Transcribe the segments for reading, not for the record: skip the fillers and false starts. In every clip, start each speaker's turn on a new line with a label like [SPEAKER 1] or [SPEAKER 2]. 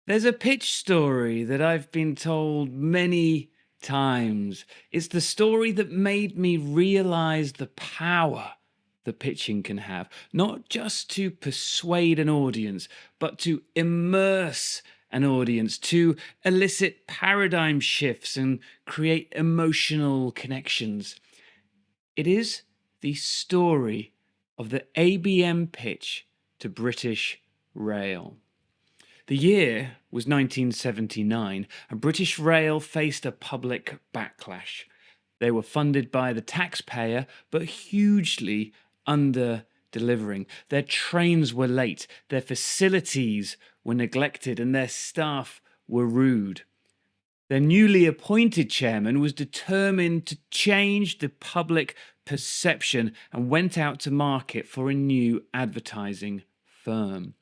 [SPEAKER 1] There's a pitch story that I've been told many times. It's the story that made me realize the power that pitching can have, not just to persuade an audience, but to immerse an audience, to elicit paradigm shifts and create emotional connections. It is the story of the ABM pitch to British Rail. The year was 1979, and British Rail faced a public backlash. They were funded by the taxpayer, but hugely under delivering. Their trains were late, their facilities were neglected, and their staff were rude. Their newly appointed chairman was determined to change the public perception and went out to market for a new advertising firm.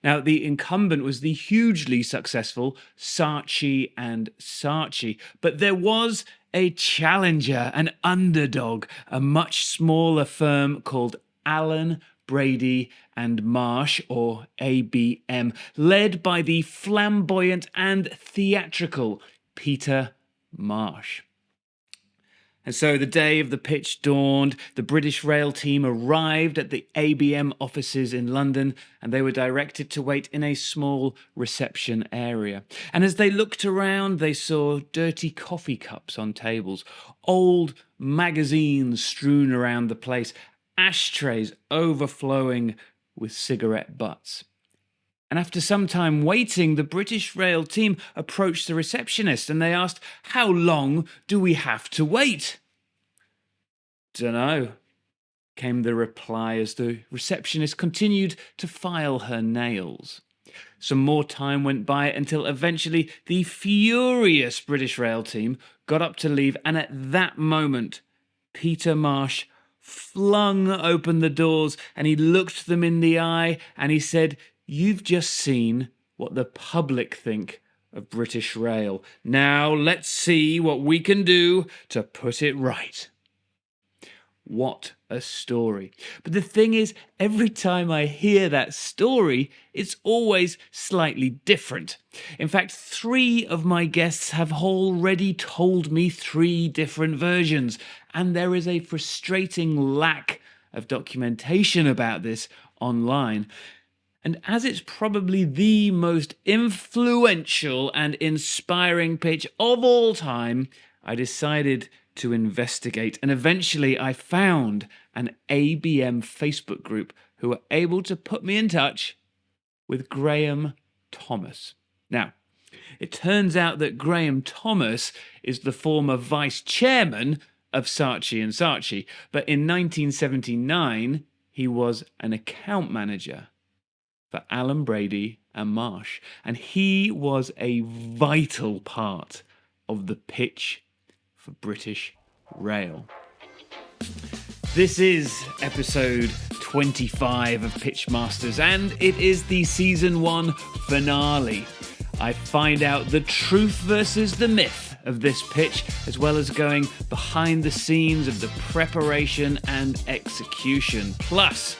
[SPEAKER 1] Now, the incumbent was the hugely successful Saatchi and Saatchi, but there was a challenger, an underdog, a much smaller firm called Allen, Brady and Marsh, or ABM, led by the flamboyant and theatrical Peter Marsh. And so the day of the pitch dawned. The British Rail team arrived at the ABM offices in London, and they were directed to wait in a small reception area. And as they looked around, they saw dirty coffee cups on tables, old magazines strewn around the place, ashtrays overflowing with cigarette butts. And after some time waiting, the British Rail team approached the receptionist and they asked, "How long do we have to wait?" "Dunno," came the reply as the receptionist continued to file her nails. Some more time went by until eventually the furious British Rail team got up to leave, and at that moment, Peter Marsh flung open the doors and he looked them in the eye and he said, "You've just seen what the public think of British Rail. Now let's see what we can do to put it right." What a story. But the thing is, every time I hear that story, it's always slightly different. In fact, 3 of my guests have already told me 3 different versions, and there is a frustrating lack of documentation about this online. And as it's probably the most influential and inspiring pitch of all time, I decided to investigate. And eventually I found an ABM Facebook group who were able to put me in touch with Graham Thomas. Now, it turns out that Graham Thomas is the former vice chairman of Saatchi and Saatchi, but in 1979, he was an account manager for Allen, Brady and Marsh, and he was a vital part of the pitch for British Rail. This is episode 25 of Pitchmasters, and it is the season 1 finale. I find out the truth versus the myth of this pitch, as well as going behind the scenes of the preparation and execution. Plus,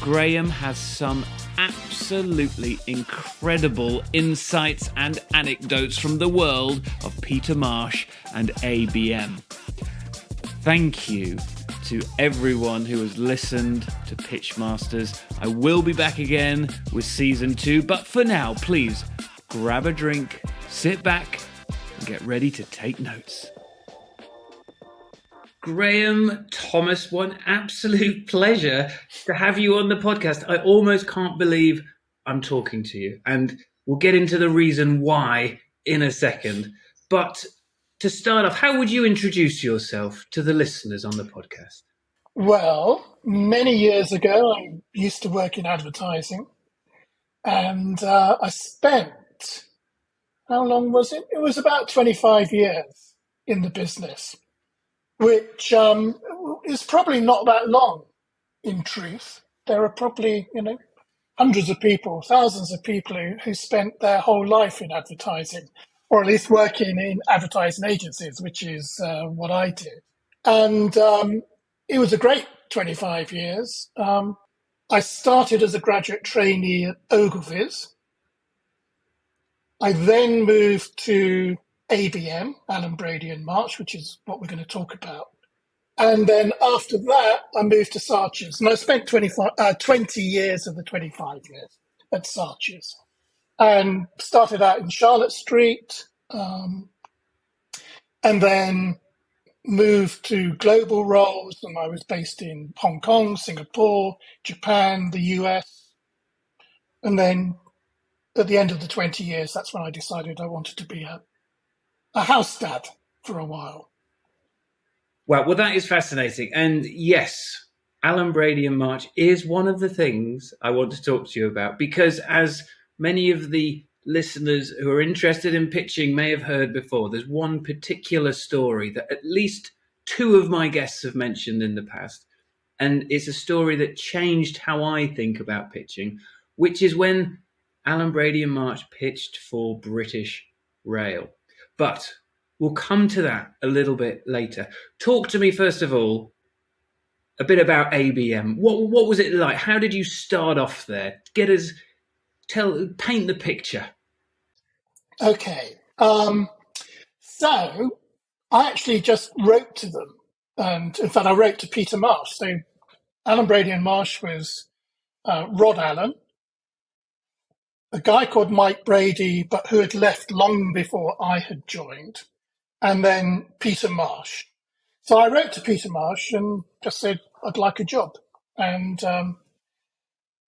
[SPEAKER 1] Graham has some absolutely incredible insights and anecdotes from the world of Peter Marsh and ABM. Thank you to everyone who has listened to Pitchmasters. I will be back again with season 2, but for now, please grab a drink, sit back, and get ready to take notes. Graham Thomas, one absolute pleasure to have you on the podcast. I almost can't believe I'm talking to you, and we'll get into the reason why in a second. But to start off, how would you introduce yourself to the listeners on the podcast?
[SPEAKER 2] Well, many years ago, I used to work in advertising, and I spent, how long was it? It was about 25 years in the business, which is probably not that long, in truth. There are probably, hundreds of people, thousands of people who spent their whole life in advertising, or at least working in advertising agencies, which is what I did. And it was a great 25 years. I started as a graduate trainee at Ogilvy's. I then moved to ABM, Alan, Brady and Marsh, which is what we're going to talk about. And then after that, I moved to Saatchi's. And I spent 20 years of the 25 years at Saatchi's. And started out in Charlotte Street, and then moved to global roles. And I was based in Hong Kong, Singapore, Japan, the US. And then at the end of the 20 years, that's when I decided I wanted to be a house dad for a while.
[SPEAKER 1] Well, that is fascinating. And yes, Alan, Brady and March is one of the things I want to talk to you about, because as many of the listeners who are interested in pitching may have heard before, there's one particular story that at least two of my guests have mentioned in the past. And it's a story that changed how I think about pitching, which is when Alan, Brady and March pitched for British Rail. But we'll come to that a little bit later. Talk to me, first of all, a bit about ABM. What was it like? How did you start off there? Paint the picture.
[SPEAKER 2] Okay. So I actually just wrote to them. And in fact, I wrote to Peter Marsh. So Alan, Brady and Marsh was Rod Allen, a guy called Mike Brady, but who had left long before I had joined, and then Peter Marsh. So I wrote to Peter Marsh and just said, I'd like a job. And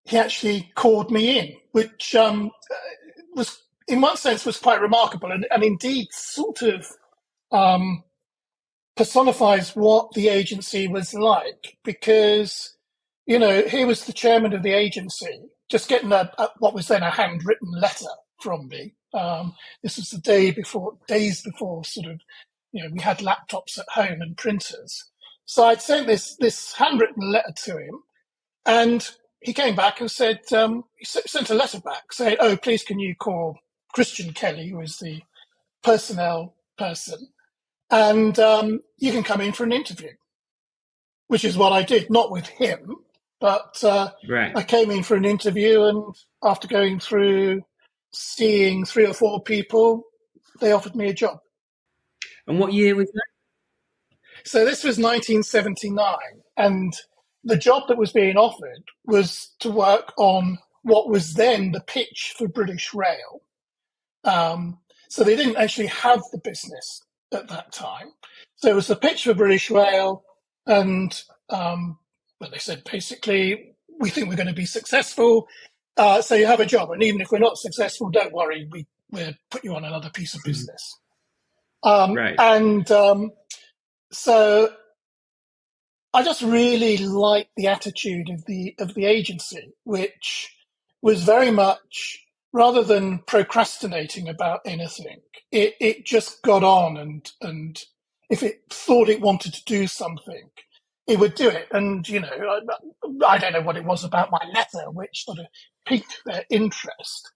[SPEAKER 2] he actually called me in, which was, in one sense, was quite remarkable and indeed sort of personifies what the agency was like, because, here was the chairman of the agency just getting what was then a handwritten letter from me. This was the days before sort of, we had laptops at home and printers. So I'd sent this handwritten letter to him, and he came back and said, he sent a letter back saying, oh, please can you call Christian Kelly, who is the personnel person, and you can come in for an interview, which is what I did, not with him, but
[SPEAKER 1] Right.
[SPEAKER 2] I came in for an interview, and after going through seeing 3 or 4 people, they offered me a job.
[SPEAKER 1] And what year was that?
[SPEAKER 2] So this was 1979, and the job that was being offered was to work on what was then the pitch for British Rail. So they didn't actually have the business at that time. So it was the pitch for British Rail, and they said basically, we think we're going to be successful, so you have a job, and even if we're not successful, don't worry, we'll put you on another piece of business.
[SPEAKER 1] Right.
[SPEAKER 2] And so I just really liked the attitude of the agency, which was very much, rather than procrastinating about anything, it just got on, and if it thought it wanted to do something, it would do it. And I don't know what it was about my letter which sort of piqued their interest,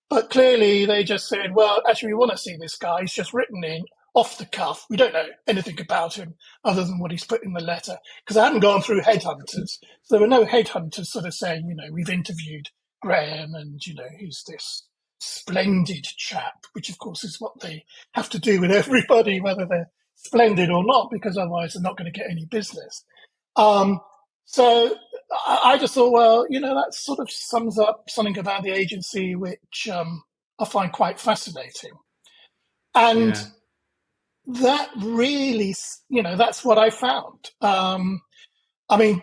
[SPEAKER 2] but clearly they just said, well, actually, we want to see this guy. He's just written in off the cuff. We don't know anything about him other than what he's put in the letter, because I hadn't gone through headhunters. So there were no headhunters sort of saying, we've interviewed Graham, and, he's this splendid chap, which of course is what they have to do with everybody, whether they're splendid or not, because otherwise they're not going to get any business. So I just thought, well, that sort of sums up something about the agency, which I find quite fascinating. And that really, that's what I found. I mean,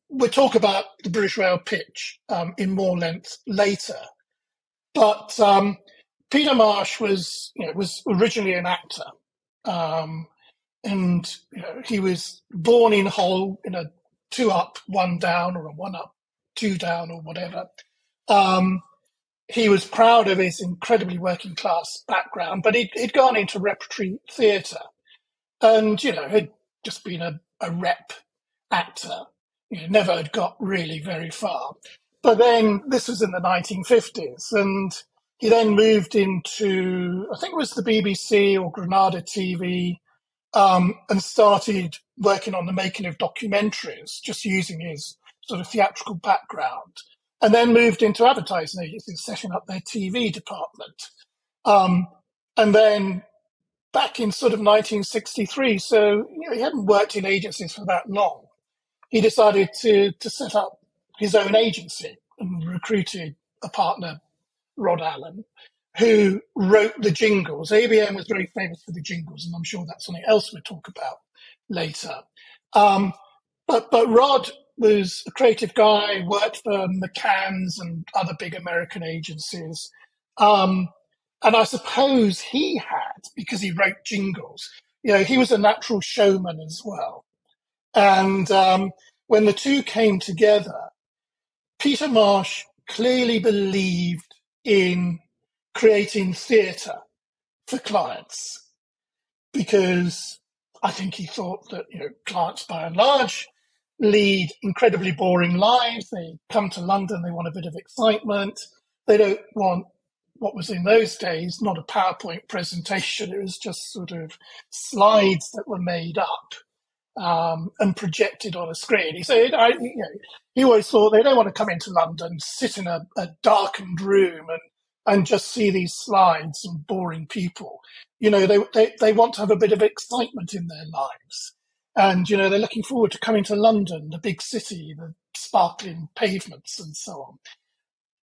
[SPEAKER 2] we'll talk about the British Rail pitch in more length later. But Peter Marsh was originally an actor. And he was born in Hull in a 2 up, 1 down, or a 1 up, 2 down, or whatever. He was proud of his incredibly working class background, but he'd gone into repertory theatre, and had just been a rep actor. Never had got really very far. But then this was in the 1950s, and he then moved into, I think it was the BBC or Granada TV, and started working on the making of documentaries, just using his sort of theatrical background, and then moved into advertising agencies, setting up their TV department. Um, and then back in sort of 1963, so he hadn't worked in agencies for that long. He decided to set up his own agency and recruited a partner, Rod Allen, who wrote the jingles. ABM was very famous for the jingles, and I'm sure that's something else we'll talk about later. Um, but Rod was a creative guy, worked for McCann's and other big American agencies. Um, and I suppose he had, because he wrote jingles, he was a natural showman as well. And when the two came together, Peter Marsh clearly believed in creating theatre for clients because I think he thought that clients by and large lead incredibly boring lives. They come to London, they want a bit of excitement. They don't want what was in those days not a PowerPoint presentation. It was just sort of slides that were made up and projected on a screen. He said, he always thought they don't want to come into London, sit in a darkened room and just see these slides and boring people. They want to have a bit of excitement in their lives. And, they're looking forward to coming to London, the big city, the sparkling pavements and so on.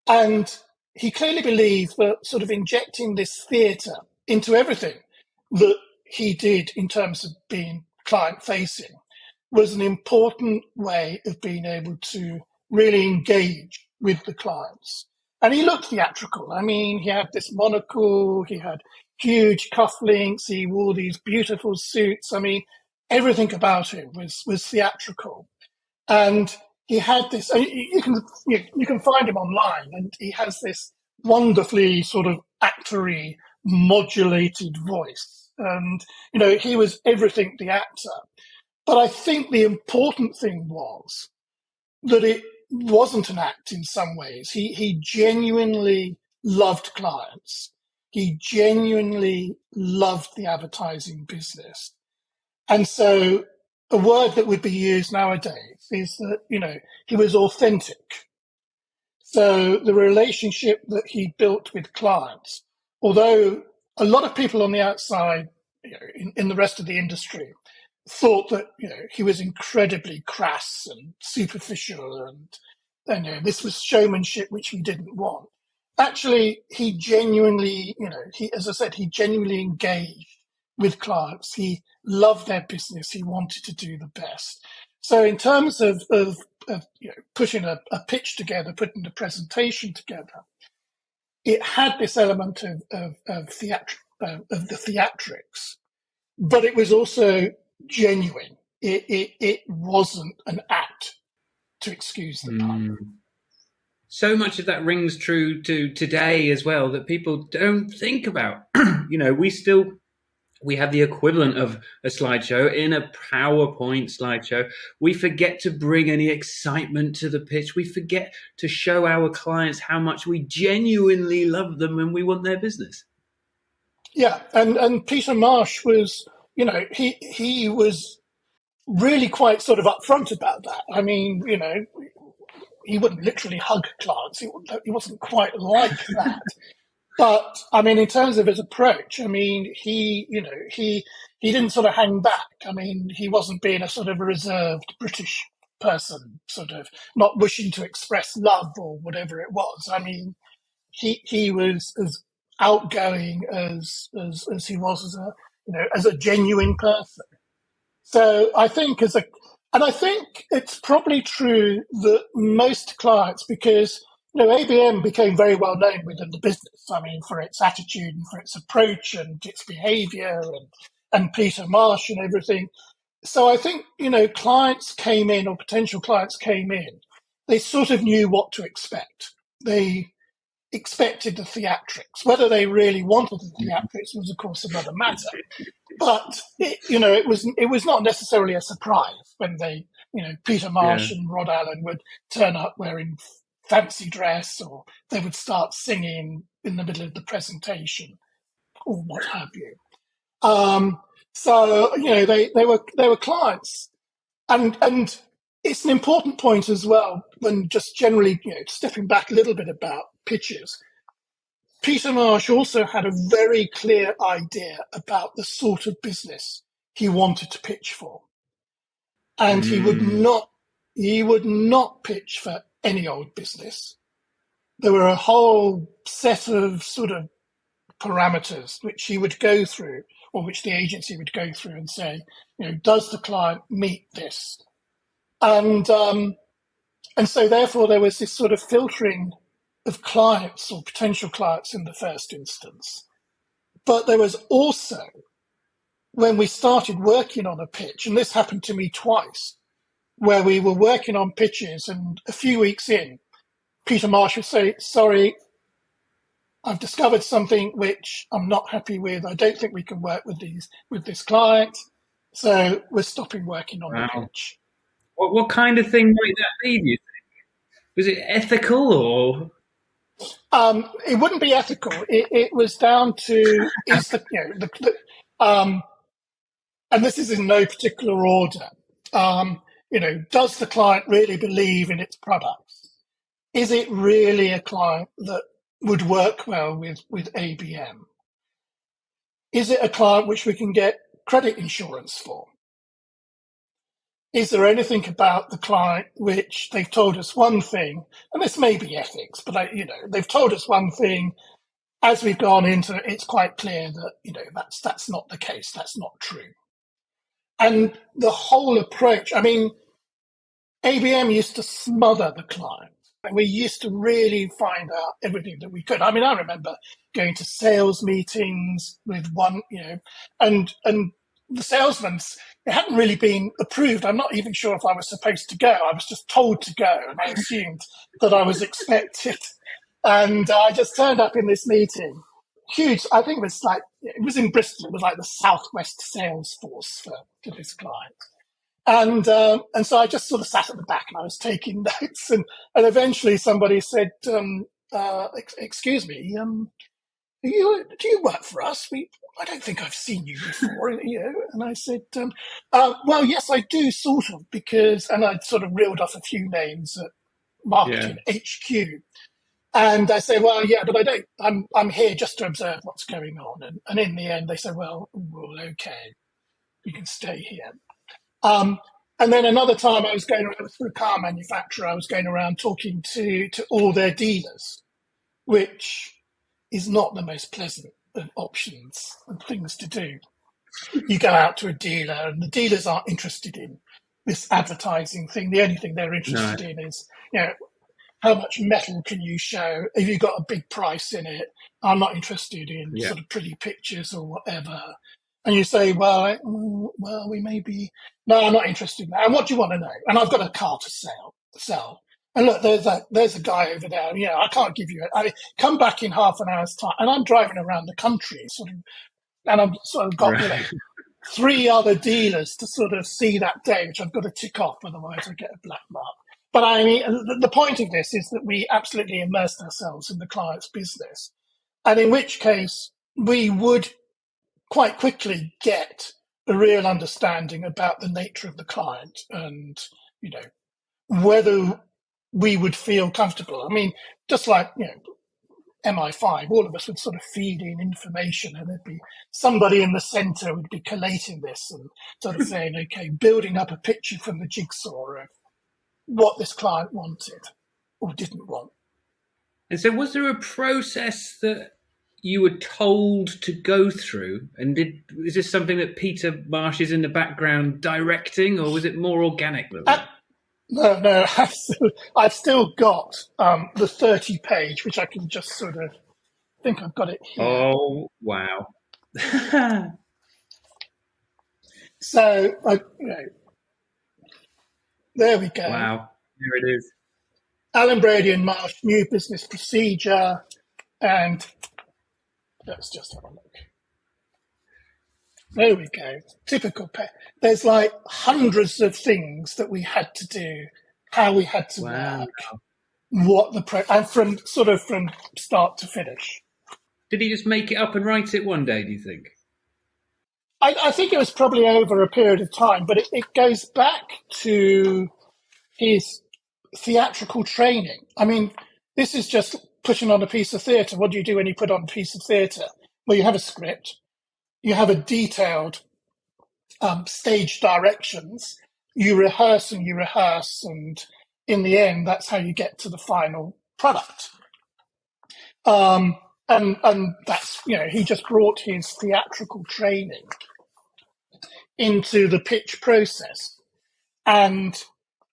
[SPEAKER 2] And he clearly believed that sort of injecting this theatre into everything that he did in terms of being client facing was an important way of being able to really engage with the clients. And he looked theatrical. I mean, he had this monocle, he had huge cufflinks, he wore these beautiful suits. I mean, everything about him was theatrical. And he had this, you can find him online, and he has this wonderfully sort of actory modulated voice. And, he was everything the actor. But I think the important thing was that it wasn't an act in some ways. He genuinely loved clients. He genuinely loved the advertising business. And so a word that would be used nowadays is that, he was authentic. So the relationship that he built with clients, although a lot of people on the outside, in the rest of the industry, thought that he was incredibly crass and superficial, and this was showmanship which he didn't want. Actually, he genuinely, as I said, he genuinely engaged with clients. He loved their business. He wanted to do the best. So, in terms of putting a pitch together, putting the presentation together, it had this element of the theatrics, but it was also genuine. It wasn't an act, to excuse the pun.
[SPEAKER 1] So much of that rings true to today as well that people don't think about. We have the equivalent of a slideshow in a PowerPoint slideshow. We forget to bring any excitement to the pitch. We forget to show our clients how much we genuinely love them and we want their business.
[SPEAKER 2] Yeah, and Peter Marsh was, he was really quite sort of upfront about that. I mean, he wouldn't literally hug clients. He wasn't quite like that. But I mean, in terms of his approach, I mean, he didn't sort of hang back. I mean, he wasn't being a sort of reserved British person, sort of not wishing to express love or whatever it was. I mean, he was as outgoing as he was as a genuine person. So I think and I think it's probably true that most clients, because ABM became very well known within the business. I mean, for its attitude and for its approach and its behaviour and Peter Marsh and everything. So I think clients came in, or potential clients came in. They sort of knew what to expect. They expected the theatrics. Whether they really wanted the theatrics was, of course, another matter. But it was not necessarily a surprise when Peter Marsh and Rod Allen would turn up wearing fancy dress, or they would start singing in the middle of the presentation, or what have you. So they were clients, and it's an important point as well when just generally stepping back a little bit about pitches. Peter Marsh also had a very clear idea about the sort of business he wanted to pitch for. And
[SPEAKER 1] Mm.
[SPEAKER 2] he would not pitch for any old business. There were a whole set of sort of parameters which he would go through, or which the agency would go through and say, does the client meet this? And so therefore there was this sort of filtering of clients or potential clients in the first instance. But there was also, when we started working on a pitch, and this happened to me twice, where we were working on pitches, and a few weeks in, Peter Marsh would say, sorry, I've discovered something which I'm not happy with. I don't think we can work with this client. So we're stopping working on the
[SPEAKER 1] Wow.
[SPEAKER 2] pitch.
[SPEAKER 1] What kind of thing might that be, do you think? Was it ethical or?
[SPEAKER 2] It wouldn't be ethical. It was down to is and this is in no particular order. Does the client really believe in its products? Is it really a client that would work well with ABM? Is it a client which we can get credit insurance for? Is there anything about the client which they've told us one thing, and this may be ethics, but they've told us one thing. As we've gone into it, it's quite clear that that's not the case. That's not true. And the whole approach. I mean, ABM used to smother the client. And we used to really find out everything that we could. I mean, I remember going to sales meetings with one, and the salesmen, it hadn't really been approved. I'm not even sure if I was supposed to go. I was just told to go, and I assumed that I was expected. And I just turned up in this meeting. Huge. I think it was in Bristol. It was like the Southwest sales force for this client. And so I just sort of sat at the back and I was taking notes, and eventually somebody said, "Excuse me, do you work for us? I don't think I've seen you before, And I said, "Well, yes, I do, sort of, because," and I sort of reeled off a few names at
[SPEAKER 1] Yeah.
[SPEAKER 2] marketing HQ, and I say, "Well, yeah, but I don't. I'm here just to observe what's going on." And in the end, they said, "Well, okay, you can stay here." Um, and then another time I was going around for a car manufacturer, I was going around talking to all their dealers, which is not the most pleasant of options and things to do. You go out to a dealer and the dealers aren't interested in this advertising thing. The only thing they're
[SPEAKER 1] No.
[SPEAKER 2] interested in is, how much metal can you show? Have you got a big price in it? I'm not interested in
[SPEAKER 1] Yeah.
[SPEAKER 2] sort of pretty pictures or whatever. And you say, well, we may be. No, I'm not interested in that. And what do you want to know? And I've got a car to sell. And look, there's a guy over there. I can't give you it. Come back in half an hour's time. And I'm driving around the country, and I've sort of got
[SPEAKER 1] Right.
[SPEAKER 2] three other dealers to sort of see that day, which I've got to tick off, otherwise I get a black mark. But I mean, the point of this is that we absolutely immersed ourselves in the client's business, and in which case we would quite quickly get a real understanding about the nature of the client and, whether we would feel comfortable. I mean, just like, MI5, all of us would sort of feed in information, and there'd be somebody in the center would be collating this and sort of saying, okay, building up a picture from the jigsaw of what this client wanted or didn't want.
[SPEAKER 1] And so, was there a process that you were told to go through? And is this something that Peter Marsh is in the background directing, or was it more organic than
[SPEAKER 2] Uh,
[SPEAKER 1] that?
[SPEAKER 2] no, I've still got the 30-page, which I can just sort of think I've got it here.
[SPEAKER 1] Oh, wow.
[SPEAKER 2] So, there we go.
[SPEAKER 1] Wow. There it is.
[SPEAKER 2] Alan Brady and Marsh, new business procedure, and let's just have a look. There we go. Typical pet. There's like hundreds of things that we had to do, how we had to
[SPEAKER 1] Wow.
[SPEAKER 2] work, and from start to finish.
[SPEAKER 1] Did he just make it up and write it one day, do you think?
[SPEAKER 2] I think it was probably over a period of time, but it goes back to his theatrical training. I mean, this is just putting on a piece of theatre. What do you do when you put on a piece of theatre? Well, you have a script, you have a detailed stage directions, you rehearse and you rehearse, and in the end, that's how you get to the final product. And that's, he just brought his theatrical training into the pitch process. And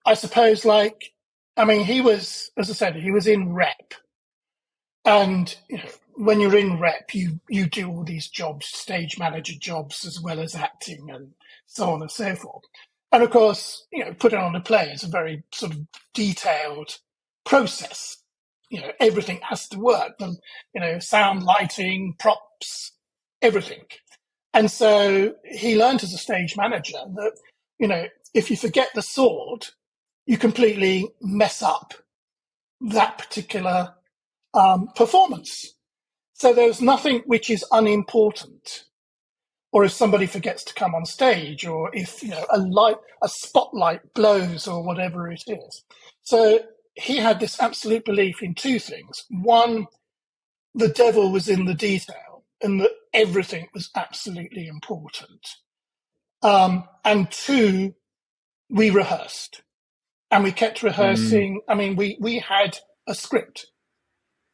[SPEAKER 2] I suppose, he was, as I said, he was in rep. And when you're in rep, you do all these jobs, stage manager jobs, as well as acting and so on and so forth. And of course, putting on a play is a very sort of detailed process. Everything has to work. Sound, lighting, props, everything. And so he learned as a stage manager that, if you forget the sword, you completely mess up that particular performance. So there's nothing which is unimportant. Or if somebody forgets to come on stage, or if a spotlight blows, or whatever it is. So he had this absolute belief in two things. One, the devil was in the detail, and that everything was absolutely important. And two, we rehearsed, and we kept rehearsing. We had a script,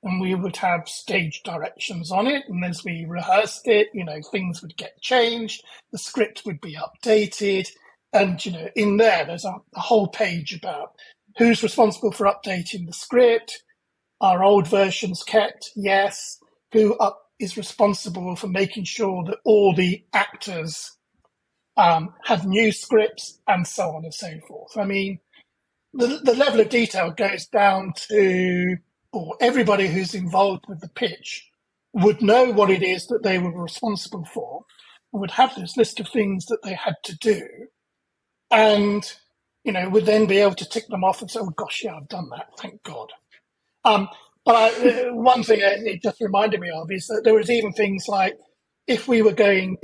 [SPEAKER 2] and we would have stage directions on it. And as we rehearsed it, things would get changed. The script would be updated. And, in there's a whole page about who's responsible for updating the script. Are old versions kept? Yes. Who is responsible for making sure that all the actors have new scripts, and so on and so forth. The level of detail goes down to, or everybody who's involved with the pitch would know what it is that they were responsible for, and would have this list of things that they had to do, and would then be able to tick them off and say, "Oh gosh, yeah, I've done that. Thank God." One thing it just reminded me of is that there was even things like if we were going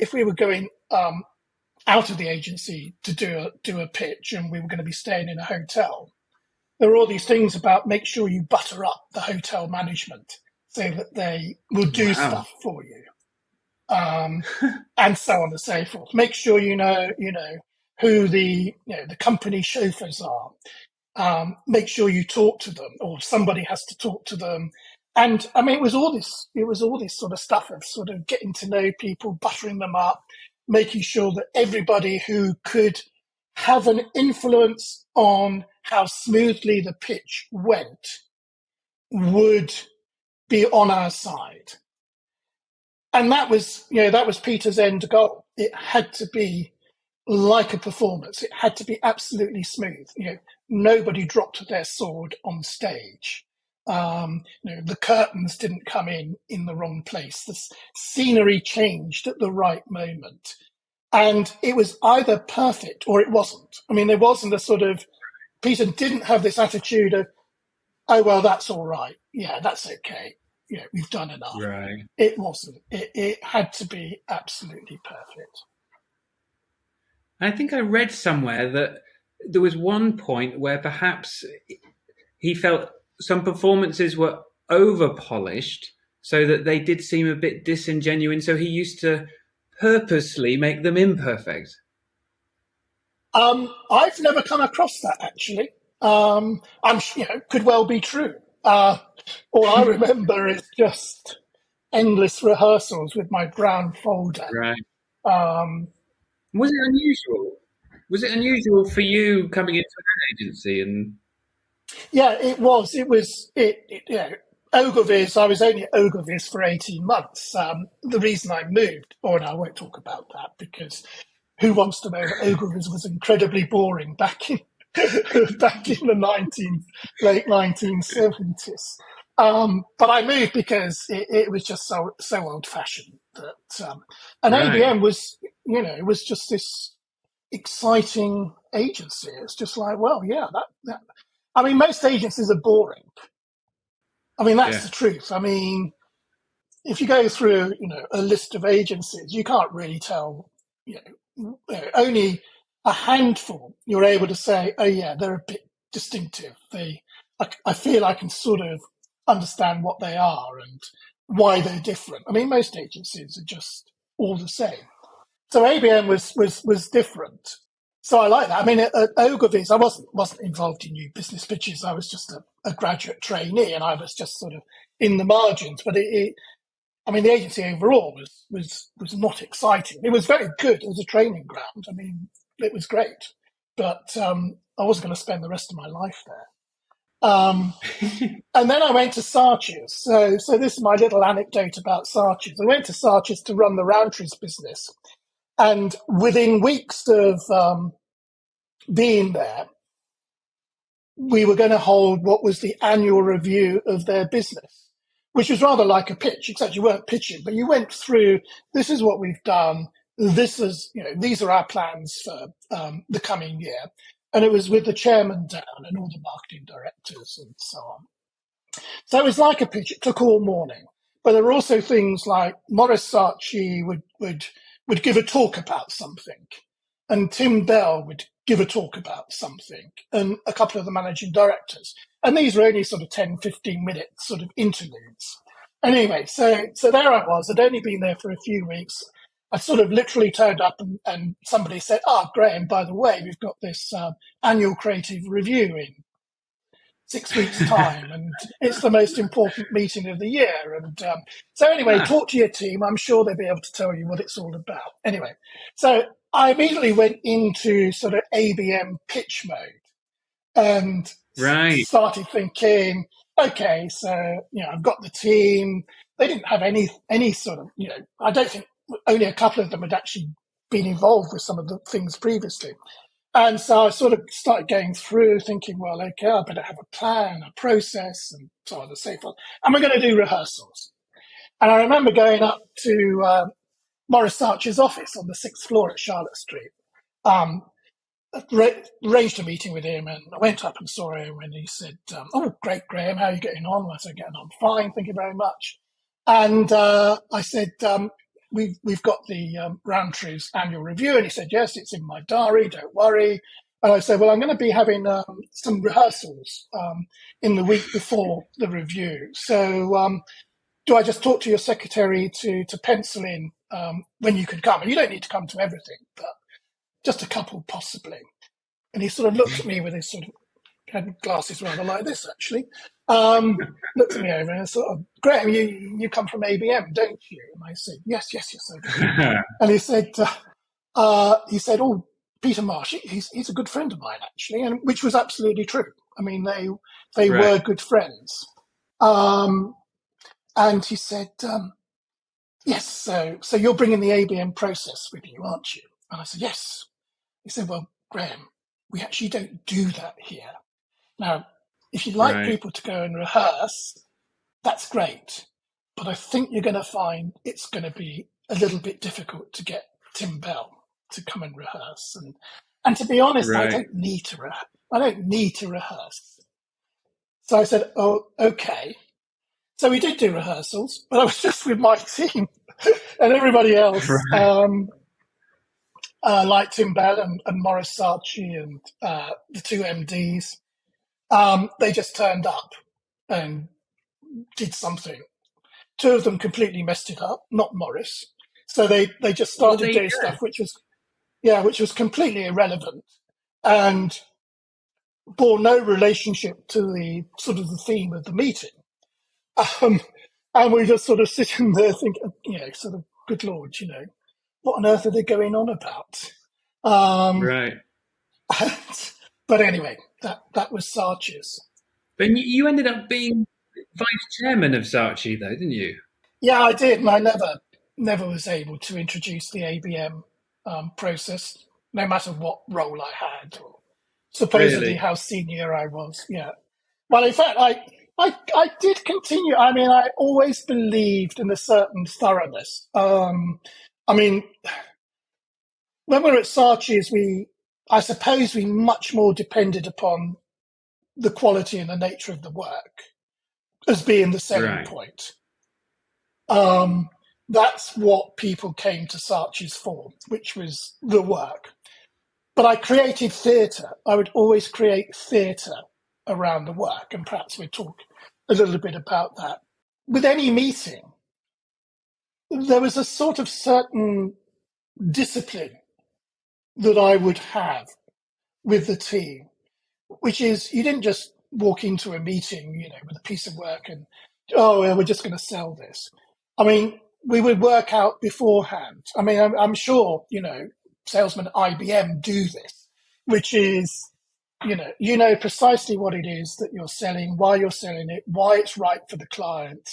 [SPEAKER 2] out of the agency to do a pitch, and we were going to be staying in a hotel. There are all these things about make sure you butter up the hotel management so that they will do stuff for you, and so on and so forth. Make sure you know who the company chauffeurs are. Make sure you talk to them, or somebody has to talk to them. And it was all this sort of stuff of sort of getting to know people, buttering them up, making sure that everybody who could have an influence on how smoothly the pitch went would be on our side. And that was Peter's end goal. It had to be like a performance. It had to be absolutely smooth. Nobody dropped their sword on stage. The curtains didn't come in the wrong place. The scenery changed at the right moment. And it was either perfect or it wasn't. There wasn't a sort of, Peter didn't have this attitude of, oh, well, that's all right. Yeah, that's okay. We've done enough.
[SPEAKER 1] Right.
[SPEAKER 2] It wasn't. It had to be absolutely perfect.
[SPEAKER 1] I think I read somewhere that there was one point where perhaps he felt some performances were over polished so that they did seem a bit disingenuous. So he used to purposely make them imperfect.
[SPEAKER 2] I've never come across that, actually. Could well be true. All I remember is just endless rehearsals with my brown folder.
[SPEAKER 1] Right.
[SPEAKER 2] Um,
[SPEAKER 1] Was it unusual? Was it unusual for you coming into an agency? And
[SPEAKER 2] yeah, it was. Ogilvy's, I was only at Ogilvy's for 18 months. The reason I moved, I won't talk about that because who wants to know that Ogilvy's was incredibly boring back in the late 1970s. But I moved because it was just so old fashioned that, and
[SPEAKER 1] right.
[SPEAKER 2] ABM was, it was just this exciting agency. It's just like, well, yeah, that. Most agencies are boring. That's the truth. If you go through, a list of agencies, you can't really tell, only a handful you're able to say, oh yeah, they're a bit distinctive. I feel I can sort of understand what they are and why they're different. I mean, most agencies are just all the same. So ABM was different. So I like that. I mean, at Ogilvy's, I wasn't involved in new business pitches. I was just a graduate trainee, and I was just sort of in the margins. But I mean, the agency overall was not exciting. It was very good. It was a training ground. I mean, it was great, but I wasn't going to spend the rest of my life there. And then I went to Saatchi's. So this is my little anecdote about Saatchi's. I went to Saatchi's to run the Roundtree's business, and within weeks of being there, we were going to hold what was the annual review of their business, which was rather like a pitch, except you weren't pitching, but you went through, this is what we've done. This is, these are our plans for the coming year. And it was with the chairman down and all the marketing directors and so on. So it was like a pitch. It took all morning. But there were also things like Maurice Saatchi would give a talk about something, and Tim Bell would give a talk about something, and a couple of the managing directors. And these were only sort of 10, 15-minute sort of interludes. Anyway, so there I was. I'd only been there for a few weeks. I sort of literally turned up and somebody said, Graham, by the way, we've got this annual creative review in 6 weeks' time, and it's the most important meeting of the year. And so anyway, talk to your team. I'm sure they'll be able to tell you what it's all about. Anyway, so I immediately went into sort of ABM pitch mode and started thinking, okay, so, I've got the team. They didn't have any sort of, I don't think only a couple of them had actually been involved with some of the things previously. And so I sort of started going through thinking, well, okay, I better have a plan, a process, and so on and so forth. And we're going to do rehearsals. And I remember going up to Maurice Saatchi's office on the 6th floor at Charlotte Street, arranged a meeting with him, and I went up and saw him, and he said, great, Graham, how are you getting on? I said, getting on fine, thank you very much. And I said, we've got the Roundtree's annual review. And he said, yes, it's in my diary, don't worry. And I said, well, I'm going to be having some rehearsals in the week before the review. So do I just talk to your secretary to pencil in when you can come? And you don't need to come to everything, but just a couple possibly. And he sort of looked at me with his sort of had glasses rather like this, actually. Looked at me over and sort of, Graham, you come from ABM, don't you? And I said, yes, I do. And he said, Peter Marsh, he's a good friend of mine, actually, and which was absolutely true. I mean, they were good friends. And he said, yes, so you're bringing the ABM process with you, aren't you? And I said, yes. He said, well, Graham, we actually don't do that here. Now, if you'd like people to go and rehearse, that's great. But I think you're going to find it's going to be a little bit difficult to get Tim Bell to come and rehearse. And to be honest, I don't need to rehearse. So I said, oh, okay. So we did do rehearsals, but I was just with my team and everybody else, like Tim Bell and Maurice Saatchi and the two MDs. They just turned up and did something. Two of them completely messed it up, not Maurice. So they just started doing stuff which was completely irrelevant and bore no relationship to the sort of the theme of the meeting. And we just sort of sitting there thinking, sort of, good Lord, what on earth are they going on about? But anyway, that was Saatchi's.
[SPEAKER 1] But you ended up being vice chairman of Saatchi, though, didn't you?
[SPEAKER 2] Yeah, I did, and I never was able to introduce the ABM process, no matter what role I had or supposedly how senior I was. Yeah. Well, in fact, I did continue. I mean, I always believed in a certain thoroughness. I mean, when we were at Saatchi's, I suppose we much more depended upon the quality and the nature of the work as being the selling point. That's what people came to Saatchi's for, which was the work. But I created theatre. I would always create theatre around the work, and perhaps we'll talk a little bit about that. With any meeting, there was a sort of certain discipline that I would have with the team, which is you didn't just walk into a meeting, with a piece of work and, oh, well, we're just going to sell this. I mean, we would work out beforehand. I mean, I'm sure, salesmen at IBM do this, which is, you know precisely what it is that you're selling, why you're selling it, why it's right for the client,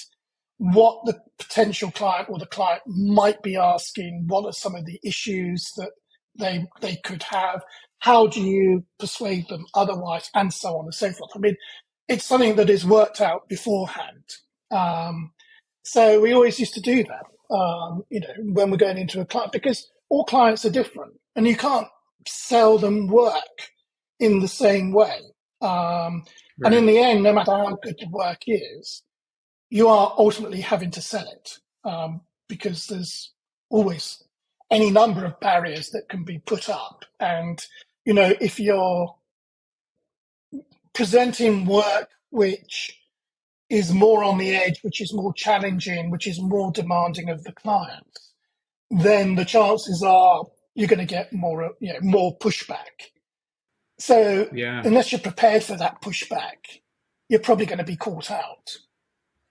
[SPEAKER 2] what the potential client or the client might be asking, what are some of the issues that they could have, how do you persuade them otherwise, and so on and so forth. I mean, it's something that is worked out beforehand. Um, so we always used to do that, when we're going into a client, because all clients are different and you can't sell them work in the same way. And in
[SPEAKER 1] Right.
[SPEAKER 2] the end, no matter how good the work is, you are ultimately having to sell it, because there's always any number of barriers that can be put up. And, if you're presenting work which is more on the edge, which is more challenging, which is more demanding of the client, then the chances are you're going to get more pushback. So
[SPEAKER 1] Yeah.
[SPEAKER 2] unless you're prepared for that pushback, you're probably going to be caught out.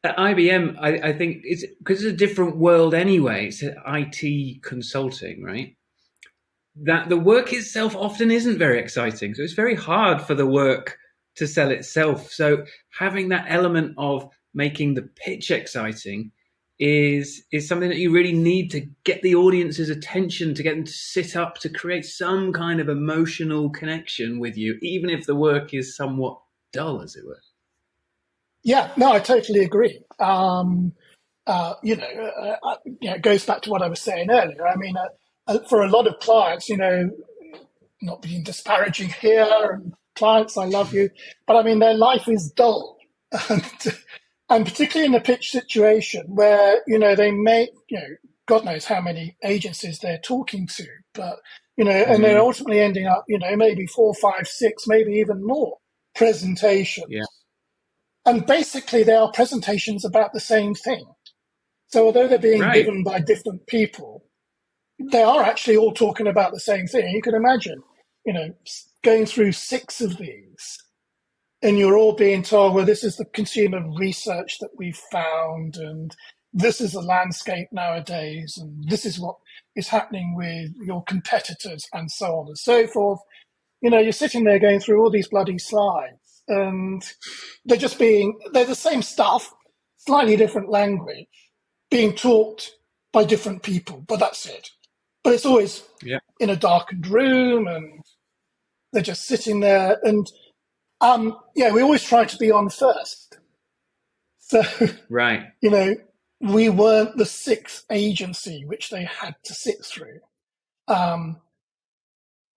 [SPEAKER 1] At IBM, I think it's because it's a different world anyway. It's IT consulting, right? That the work itself often isn't very exciting. So it's very hard for the work to sell itself. So having that element of making the pitch exciting is something that you really need to get the audience's attention, to get them to sit up, to create some kind of emotional connection with you, even if the work is somewhat dull, as it were.
[SPEAKER 2] Yeah, no, I totally agree. It goes back to what I was saying earlier. I mean, for a lot of clients, not being disparaging here, and clients, I love you, but I mean, their life is dull. and, and particularly in a pitch situation where, they may, God knows how many agencies they're talking to, but, and they're
[SPEAKER 1] Mm,
[SPEAKER 2] ultimately ending up, maybe four, five, six, maybe even more
[SPEAKER 1] yeah.
[SPEAKER 2] presentations. And basically, they are presentations about the same thing. So although they're being
[SPEAKER 1] Right.
[SPEAKER 2] given by different people, they are actually all talking about the same thing. You can imagine, going through six of these, and you're all being told, well, this is the consumer research that we've found, and this is the landscape nowadays, and this is what is happening with your competitors, and so on and so forth. You're sitting there going through all these bloody slides, and they're the same stuff, slightly different language, being taught by different people, but that's it. But it's always
[SPEAKER 1] Yeah.
[SPEAKER 2] in a darkened room, and they're just sitting there. And we always try to be on first. So,
[SPEAKER 1] Right.
[SPEAKER 2] you know, we weren't the sixth agency which they had to sit through. Um,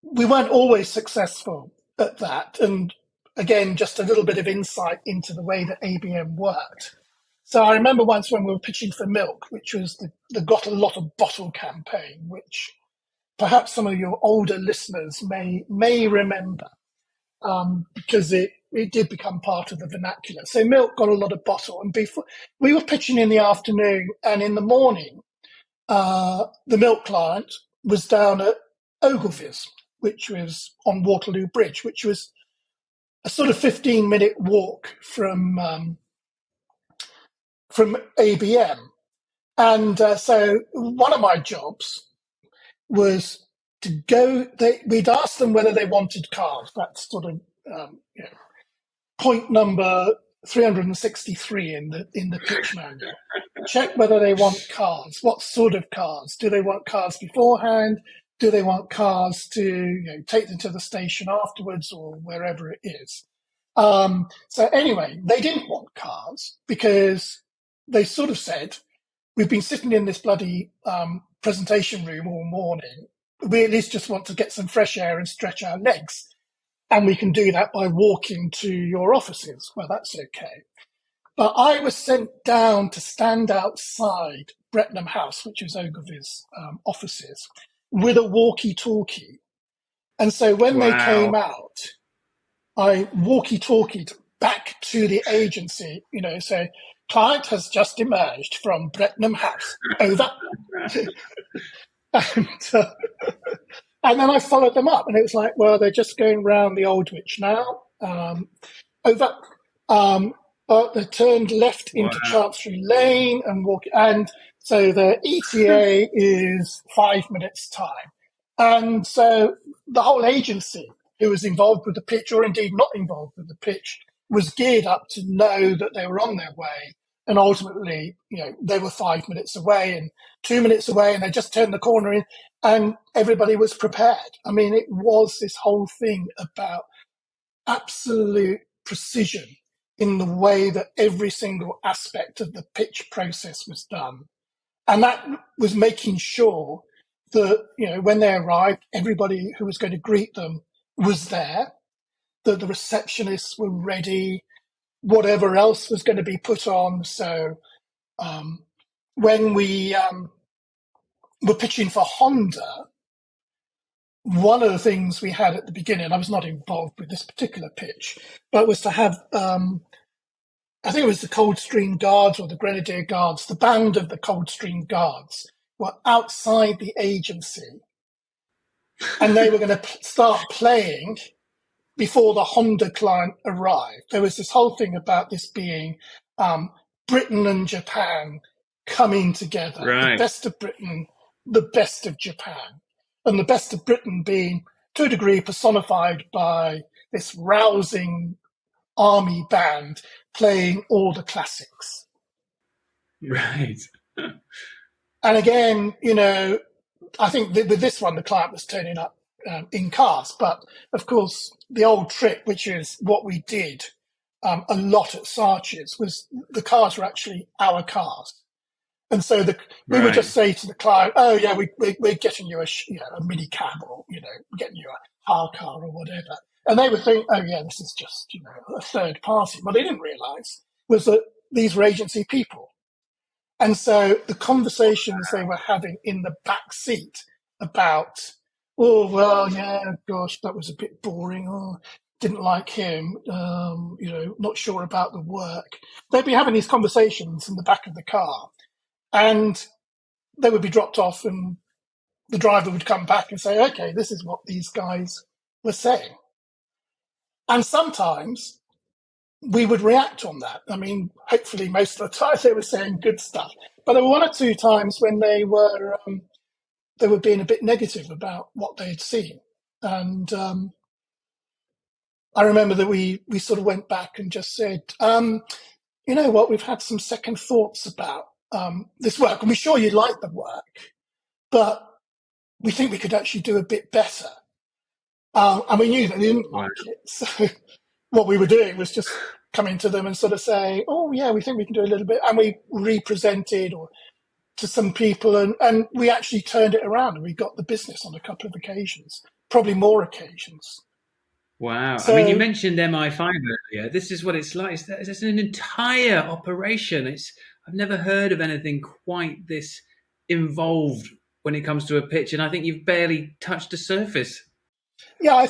[SPEAKER 2] we weren't always successful at that. And again, just a little bit of insight into the way that ABM worked. So I remember once when we were pitching for milk, which was the Got a Lot of Bottle campaign, which perhaps some of your older listeners may remember, because it did become part of the vernacular. So milk got a lot of bottle, and before we were pitching in the afternoon, and in the morning, the milk client was down at Ogilvy's, which was on Waterloo Bridge, which was a sort of 15-minute walk from ABM. And so one of my jobs was to go. We'd asked them whether they wanted cars. That's sort of point number 363 in the pitch manual. Check whether they want cars. What sort of cars? Do they want cars beforehand? Do they want cars to take them to the station afterwards or wherever it is? So anyway, they didn't want cars because they sort of said, we've been sitting in this bloody presentation room all morning. We at least just want to get some fresh air and stretch our legs. And we can do that by walking to your offices. Well, that's okay. But I was sent down to stand outside Brettenham House, which is Ogilvy's offices, with a walkie-talkie. And so when they came
[SPEAKER 1] Wow.
[SPEAKER 2] out, I walkie-talkied back to the agency, so client has just emerged from Brettenham House. Over. and, uh, and then I followed them up, and it was like, well, they're just going round the Aldwych now. Over. Um, but they turned left into
[SPEAKER 1] Wow.
[SPEAKER 2] Chancery Lane and walk, and so the ETA is 5 minutes time. And so the whole agency who was involved with the pitch, or indeed not involved with the pitch, was geared up to know that they were on their way. And ultimately, they were 5 minutes away and 2 minutes away, and they just turned the corner in, and everybody was prepared. I mean, it was this whole thing about absolute precision in the way that every single aspect of the pitch process was done. And that was making sure that, when they arrived, everybody who was going to greet them was there, that the receptionists were ready, whatever else was going to be put on. So when we were pitching for Honda, one of the things we had at the beginning, I was not involved with this particular pitch, but was to have, I think it was the Coldstream Guards or the Grenadier Guards, the band of the Coldstream Guards were outside the agency, and they were going to start playing before the Honda client arrived. There was this whole thing about this being Britain and Japan coming together, the
[SPEAKER 1] Right.
[SPEAKER 2] best of Britain, the best of Japan, and the best of Britain being, to a degree, personified by this rousing army band playing all the classics.
[SPEAKER 1] Right.
[SPEAKER 2] And again, I think with this one, the client was turning up in cars. But of course, the old trick, which is what we did a lot at Sarches, was the cars were actually our cars. And so we would just say to the client, "Oh yeah, we're getting you a mini cab, or we're getting you a car or whatever." And they would think, "Oh yeah, this is just a third party." What they didn't realise was that these were agency people, and so the conversations they were having in the back seat about, "Oh well, yeah, gosh, that was a bit boring. Oh, didn't like him. Not sure about the work." They'd be having these conversations in the back of the car. And they would be dropped off, and the driver would come back and say, "Okay, this is what these guys were saying." And sometimes we would react on that. I mean, hopefully most of the time they were saying good stuff. But there were one or two times when they were being a bit negative about what they had seen. And I remember that we sort of went back and just said, "You know what, we've had some second thoughts about this work, and we're sure you like the work, but we think we could actually do a bit better." And we knew they didn't like it. So what we were doing was just coming to them and sort of saying, "Oh, yeah, we think we can do a little bit." And we represented to some people, and we actually turned it around, and we got the business on a couple of occasions, probably more occasions.
[SPEAKER 1] Wow. I mean, you
[SPEAKER 2] So,
[SPEAKER 1] mentioned MI5 earlier. This is what it's like. It's an entire operation. I've never heard of anything quite this involved when it comes to a pitch, and I think you've barely touched the surface.
[SPEAKER 2] yeah, I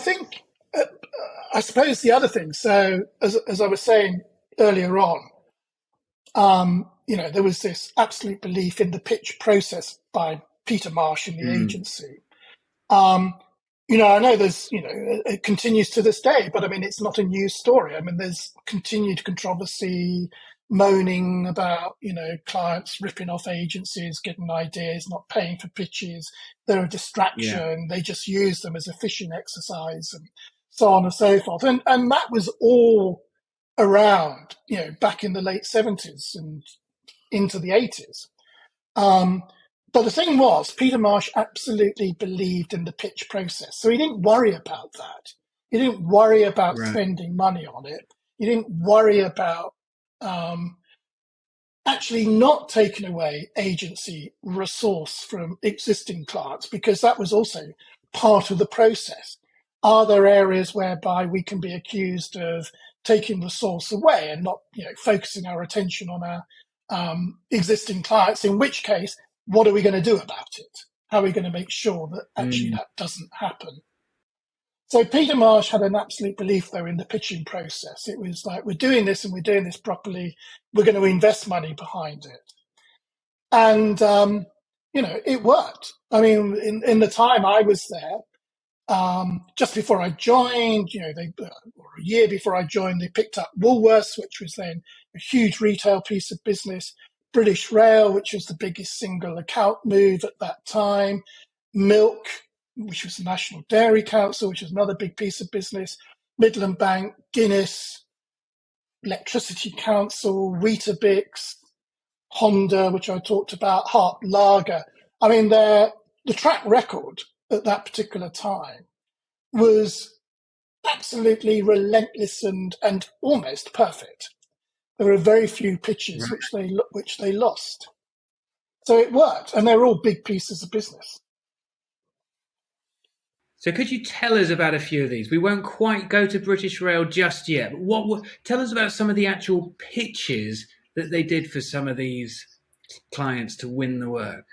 [SPEAKER 2] suppose the other thing, so as I was saying earlier on, there was this absolute belief in the pitch process by Peter Marsh in the agency. I know it continues to this day, but I mean, it's not a new story. I mean, there's continued controversy, moaning about, clients ripping off agencies, getting ideas, not paying for pitches. They're a distraction. They just use them as a fishing exercise, and so on and so forth. And that was all around, back in the late 70s and into the 80s. But the thing was, Peter Marsh absolutely believed in the pitch process. So he didn't worry about that. He didn't worry about spending money on it. He didn't worry about actually not taking away agency resource from existing clients, because that was also part of the process. Are there areas whereby we can be accused of taking resource away and not, focusing our attention on our existing clients? In which case, what are we going to do about it? How are we going to make sure that actually that doesn't happen? So Peter Marsh had an absolute belief, though, in the pitching process. It was like, we're doing this and we're doing this properly. We're going to invest money behind it. And, it worked. I mean, in the time I was there, just before I joined, or a year before I joined, they picked up Woolworths, which was then a huge retail piece of business, British Rail, which was the biggest single account move at that time, Milk, which was the National Dairy Council, which was another big piece of business, Midland Bank, Guinness, Electricity Council, Weetabix, Honda, which I talked about, Hart Lager. I mean, the track record at that particular time was absolutely relentless and almost perfect. There were very few pitches
[SPEAKER 1] Right.
[SPEAKER 2] which they lost, so it worked, and they were all big pieces of business.
[SPEAKER 1] So could you tell us about a few of these? We won't quite go to British Rail just yet, but tell us about some of the actual pitches that they did for some of these clients to win the work.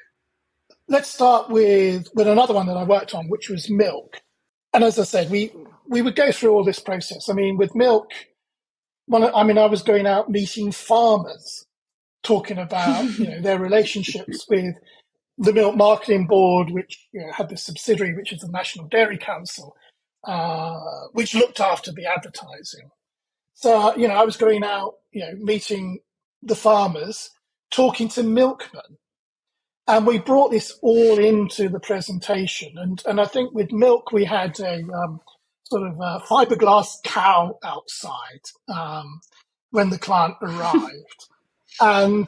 [SPEAKER 2] Let's start with another one that I worked on, which was Milk. And as I said, we would go through all this process. I mean, with Milk, I was going out meeting farmers, talking about their relationships with the Milk Marketing Board, which had the subsidiary, which is the National Dairy Council, which looked after the advertising. So I was going out, meeting the farmers, talking to milkmen, and we brought this all into the presentation. And I think with Milk, we had a sort of a fiberglass cow outside when the client arrived. And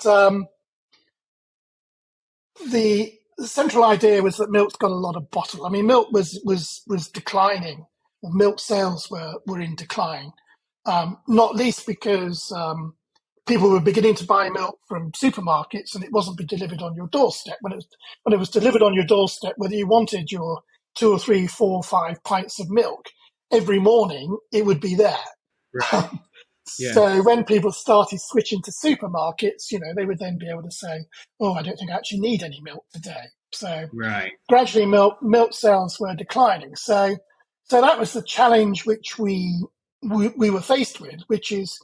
[SPEAKER 2] the central idea was that Milk's got a lot of bottle. I mean, Milk was declining. Milk sales were in decline, not least because people were beginning to buy milk from supermarkets, and it wasn't being delivered on your doorstep. When it was delivered on your doorstep, whether you wanted your 2 or 3, 4, 5 pints of milk every morning, it would be there.
[SPEAKER 1] Right. Yeah.
[SPEAKER 2] So when people started switching to supermarkets, they would then be able to say, "Oh, I don't think I actually need any milk today." So
[SPEAKER 1] Right.
[SPEAKER 2] gradually, milk sales were declining. So that was the challenge which we were faced with, which is,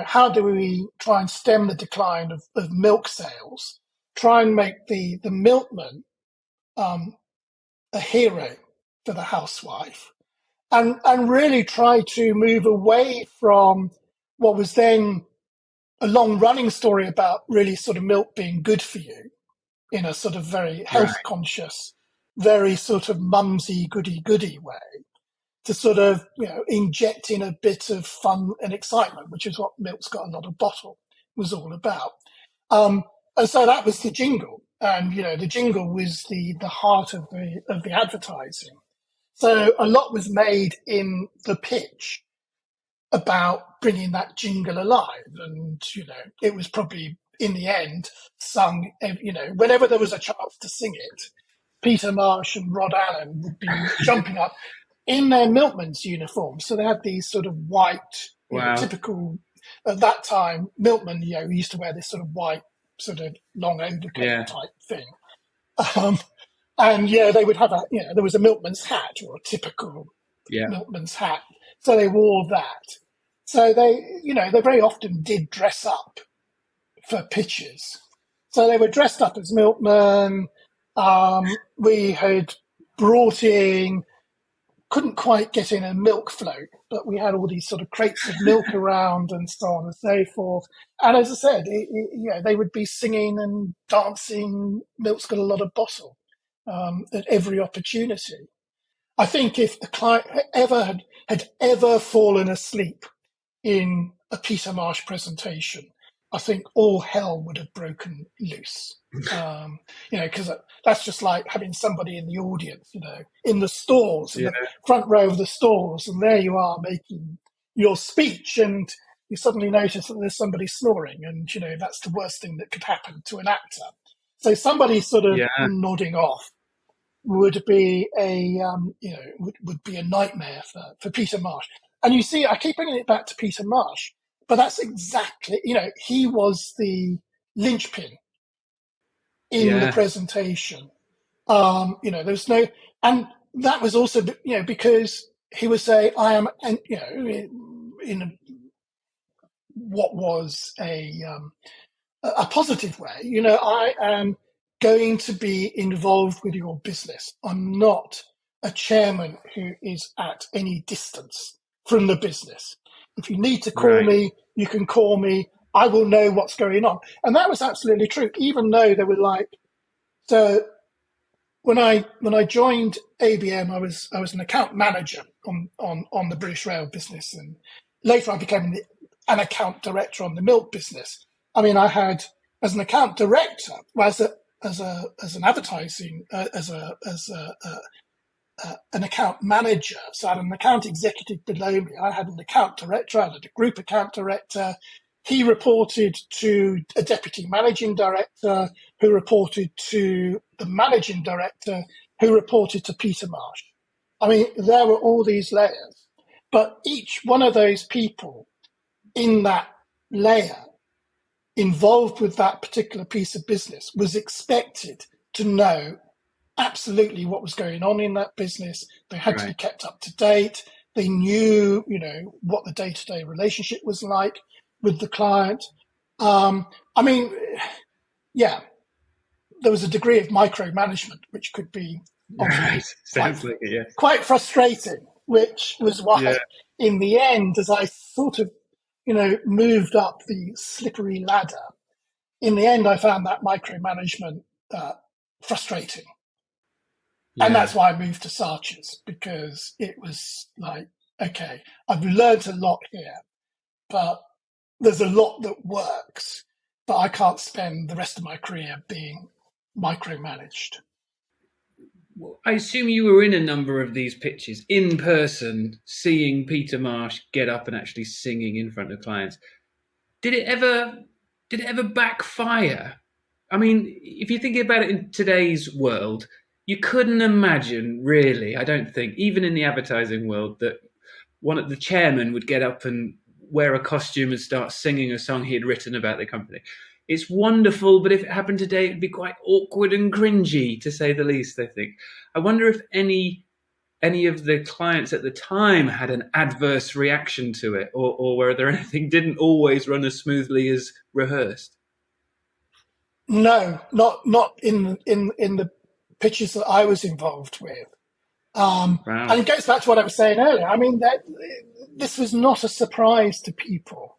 [SPEAKER 2] how do we try and stem the decline of milk sales, try and make the milkman a hero for the housewife, and really try to move away from what was then a long running story about really sort of milk being good for you in a sort of very health
[SPEAKER 1] Right.
[SPEAKER 2] conscious, very sort of mumsy goody goody way, to sort of inject in a bit of fun and excitement, which is what Milk's Got a Lot of Bottle was all about. Um, and so that was the jingle, and the jingle was the heart of the advertising. So a lot was made in the pitch about bringing that jingle alive, and it was probably in the end sung. Whenever there was a chance to sing it, Peter Marsh and Rod Allen would be jumping up in their milkman's uniforms. So they had these sort of white,
[SPEAKER 1] Wow.
[SPEAKER 2] typical at that time milkmen. Used to wear this sort of white, sort of long overcoat
[SPEAKER 1] Yeah.
[SPEAKER 2] type thing. Um, and they would have there was a milkman's hat, or a typical
[SPEAKER 1] Yeah.
[SPEAKER 2] milkman's hat. So they wore that. So they very often did dress up for pitches. So they were dressed up as milkmen. We had brought in, couldn't quite get in a milk float, but we had all these sort of crates of milk around and so on and so forth. And as I said, they would be singing and dancing. Milk's Got a Lot of Bottle at every opportunity. I think if the client had ever fallen asleep in a Peter Marsh presentation, I think all hell would have broken loose. Because that's just like having somebody in the audience, in the stalls, in
[SPEAKER 1] Yeah.
[SPEAKER 2] the front row of the stalls, and there you are making your speech, and you suddenly notice that there's somebody snoring, and that's the worst thing that could happen to an actor. So somebody sort of
[SPEAKER 1] Yeah.
[SPEAKER 2] nodding off would be would be a nightmare for Peter Marsh. And you see, I keep bringing it back to Peter Marsh, but that's exactly, he was the linchpin in the
[SPEAKER 1] Yeah.
[SPEAKER 2] presentation. There's no, and that was also, because he would say, "I am," and in what was a positive way. I am going to be involved with your business. I'm not a chairman who is at any distance from the business. If you need to call
[SPEAKER 1] Right.
[SPEAKER 2] me, you can call me. I will know what's going on. And that was absolutely true, even though they were like, so when I joined ABM, I was an account manager on the British Rail business, and later I became an account director on the milk business. I mean, I had as an account director, well, as an advertising an account manager. So I had an account executive below me. I had an account director. I had a group account director. He reported to a deputy managing director, who reported to the managing director, who reported to Peter Marsh. I mean, there were all these layers, but each one of those people in that layer involved with that particular piece of business was expected to know absolutely what was going on in that business. They had to be
[SPEAKER 1] Right.
[SPEAKER 2] kept up to date. They knew, what the day-to-day relationship was like with the client. I mean, yeah, there was a degree of micromanagement which could be
[SPEAKER 1] Right.
[SPEAKER 2] obviously quite
[SPEAKER 1] Sounds like it. Yes.
[SPEAKER 2] quite frustrating, which was
[SPEAKER 1] Yeah.
[SPEAKER 2] why, in the end, as I sort of, moved up the slippery ladder, in the end, I found that micromanagement frustrating. And
[SPEAKER 1] Yeah.
[SPEAKER 2] that's why I moved to Sarches, because it was like, okay, I've learned a lot here, but there's a lot that works, but I can't spend the rest of my career being micromanaged.
[SPEAKER 1] Well, I assume you were in a number of these pitches in person, seeing Peter Marsh get up and actually singing in front of clients. Did it ever did it ever backfire? I mean, if you think about it in today's world, you couldn't imagine, really, I don't think, even in the advertising world, that one of the chairman would get up and wear a costume and start singing a song he had written about the company. It's wonderful, but if it happened today, it'd be quite awkward and cringy, to say the least, I think. I wonder if any of the clients at the time had an adverse reaction to it, or whether anything didn't always run as smoothly as rehearsed.
[SPEAKER 2] No, not in the pitches that I was involved with. And
[SPEAKER 1] Wow.
[SPEAKER 2] it goes back to what I was saying earlier. I mean, that this was not a surprise to people.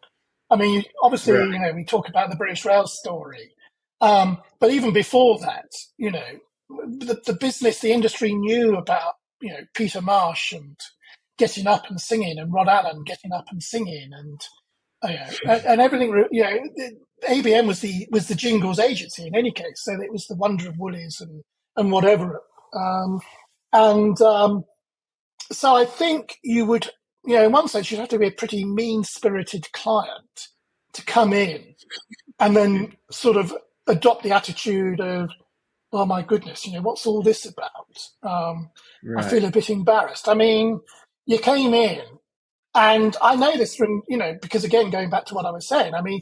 [SPEAKER 2] I mean, obviously,
[SPEAKER 1] Right.
[SPEAKER 2] we talk about the British Rail story, but even before that, the business, the industry knew about Peter Marsh and getting up and singing, and Rod Allen getting up and singing, and and everything. ABM was the Jingles agency in any case, so it was the wonder of Woolies and whatever. Um, and So I think you would, in one sense, you'd have to be a pretty mean-spirited client to come in and then sort of adopt the attitude of, oh my goodness, what's all this about? I
[SPEAKER 1] Right.
[SPEAKER 2] feel a bit embarrassed. I mean, you came in, and I know this from, because again, going back to what I was saying, I mean,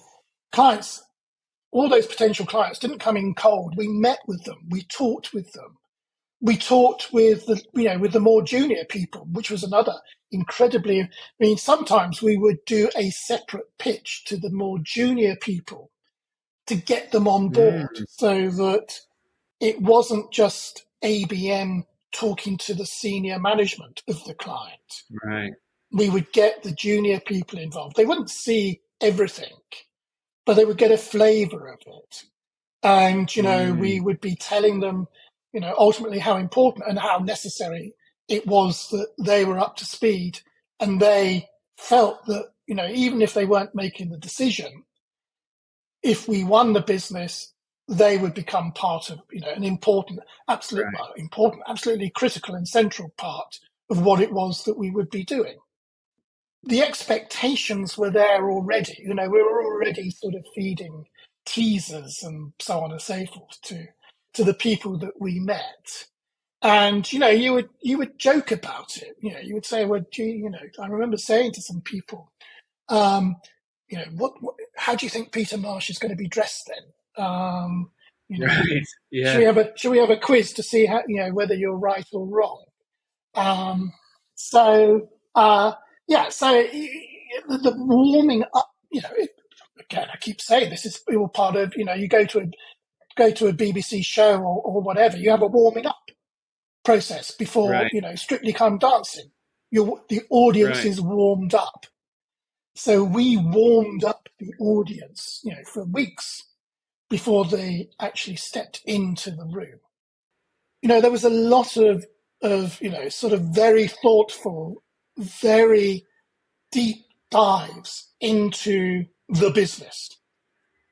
[SPEAKER 2] clients, all those potential clients didn't come in cold. We met with them, we talked with them, we talked with the more junior people, which was another incredibly. I mean, sometimes we would do a separate pitch to the more junior people to get them on board,
[SPEAKER 1] Mm,
[SPEAKER 2] so that it wasn't just ABM talking to the senior management of the client.
[SPEAKER 1] right.
[SPEAKER 2] We would get the junior people involved. They wouldn't see everything, but they would get a flavour of it. And we
[SPEAKER 1] Mm,
[SPEAKER 2] would be telling them ultimately how important and how necessary it was that they were up to speed, and they felt that even if they weren't making the decision, if we won the business, they would become part of an important,
[SPEAKER 1] right.
[SPEAKER 2] absolutely critical and central part of what it was that we would be doing. The expectations were there already. We were already sort of feeding teasers and so on and so forth to the people that we met. And you would joke about it. You would say, "Well, gee, I remember saying to some people, um, what how do you think Peter Marsh is going to be dressed then? You know,
[SPEAKER 1] Right.
[SPEAKER 2] should
[SPEAKER 1] Yeah.
[SPEAKER 2] we have a quiz to see how whether you're right or wrong?" Um, So, the warming up, again, I keep saying this is all part of, you go to a BBC show or whatever, you have a warming up process before,
[SPEAKER 1] Right.
[SPEAKER 2] Strictly Come Dancing. The audience
[SPEAKER 1] Right.
[SPEAKER 2] is warmed up. So we warmed up the audience, for weeks before they actually stepped into the room. There was a lot of sort of very thoughtful, very deep dives into the business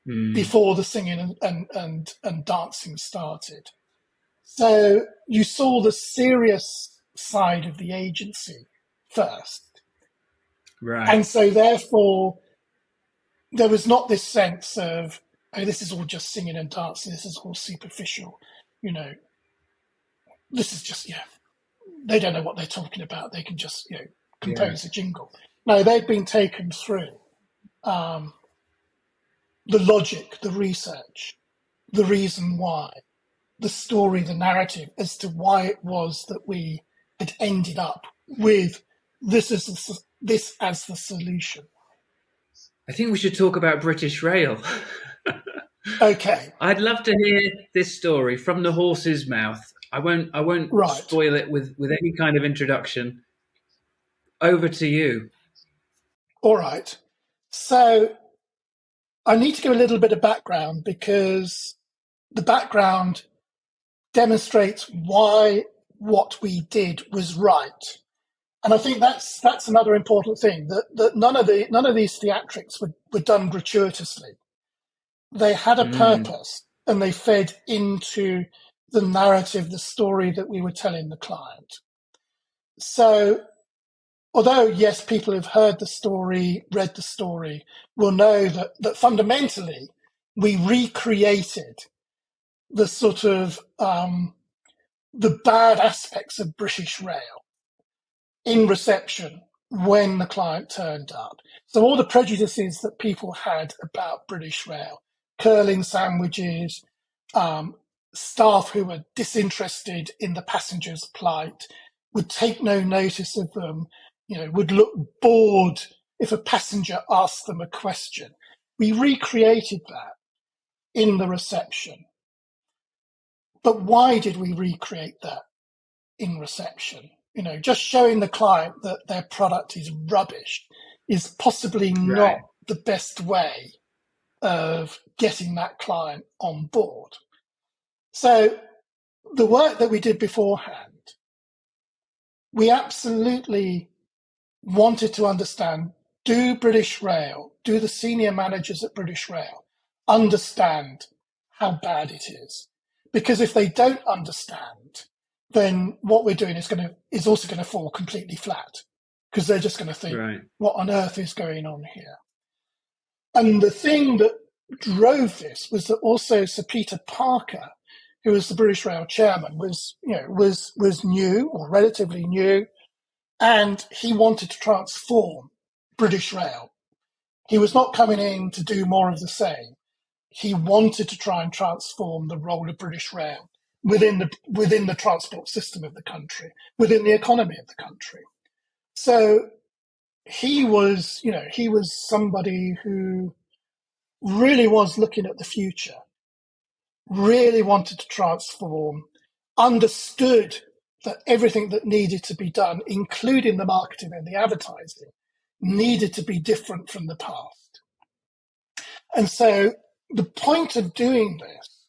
[SPEAKER 1] Mm.
[SPEAKER 2] before the singing and dancing started. So you saw the serious side of the agency first.
[SPEAKER 1] Right.
[SPEAKER 2] And so therefore there was not this sense of, oh, this is all just singing and dancing, this is all superficial, you know, this is just, they don't know what they're talking about. They can just,
[SPEAKER 1] Yeah.
[SPEAKER 2] compose a jingle. No, they've been taken through um, the logic, the research, the reason why, the story, the narrative as to why it was that we had ended up with this as the solution.
[SPEAKER 1] I think we should talk about British Rail.
[SPEAKER 2] Okay,
[SPEAKER 1] I'd love to hear this story from the horse's mouth. I won't
[SPEAKER 2] right,
[SPEAKER 1] spoil it with any kind of introduction. Over to you.
[SPEAKER 2] all right. So I need to give a little bit of background because the background demonstrates why what we did was right. And I think that's another important thing that none of these theatrics were done gratuitously. They had a
[SPEAKER 1] Mm.
[SPEAKER 2] purpose and they fed into the narrative, the story that we were telling the client. So although yes, people who've heard the story, read the story, will know that fundamentally we recreated the sort of the bad aspects of British Rail in reception when the client turned up. So all the prejudices that people had about British Rail, curling sandwiches, staff who were disinterested in the passengers' plight, would take no notice of them, would look bored if a passenger asked them a question. We recreated that in the reception. But why did we recreate that in reception? Just showing the client that their product is rubbish is possibly not
[SPEAKER 1] Right.
[SPEAKER 2] the best way of getting that client on board. So the work that we did beforehand, we absolutely wanted to understand, do the senior managers at British Rail understand how bad it is? Because if they don't understand, then what we're doing is also going to fall completely flat because they're just going to think,
[SPEAKER 1] Right.
[SPEAKER 2] what on earth is going on here? And the thing that drove this was that also Sir Peter Parker, who was the British Rail chairman, was new or relatively new, and he wanted to transform British Rail. He was not coming in to do more of the same. He wanted to try and transform the role of British Rail within the transport system of the country, within the economy of the country. So he was somebody who really was looking at the future, really wanted to transform, understood that everything that needed to be done, including the marketing and the advertising, needed to be different from the past. And so the point of doing this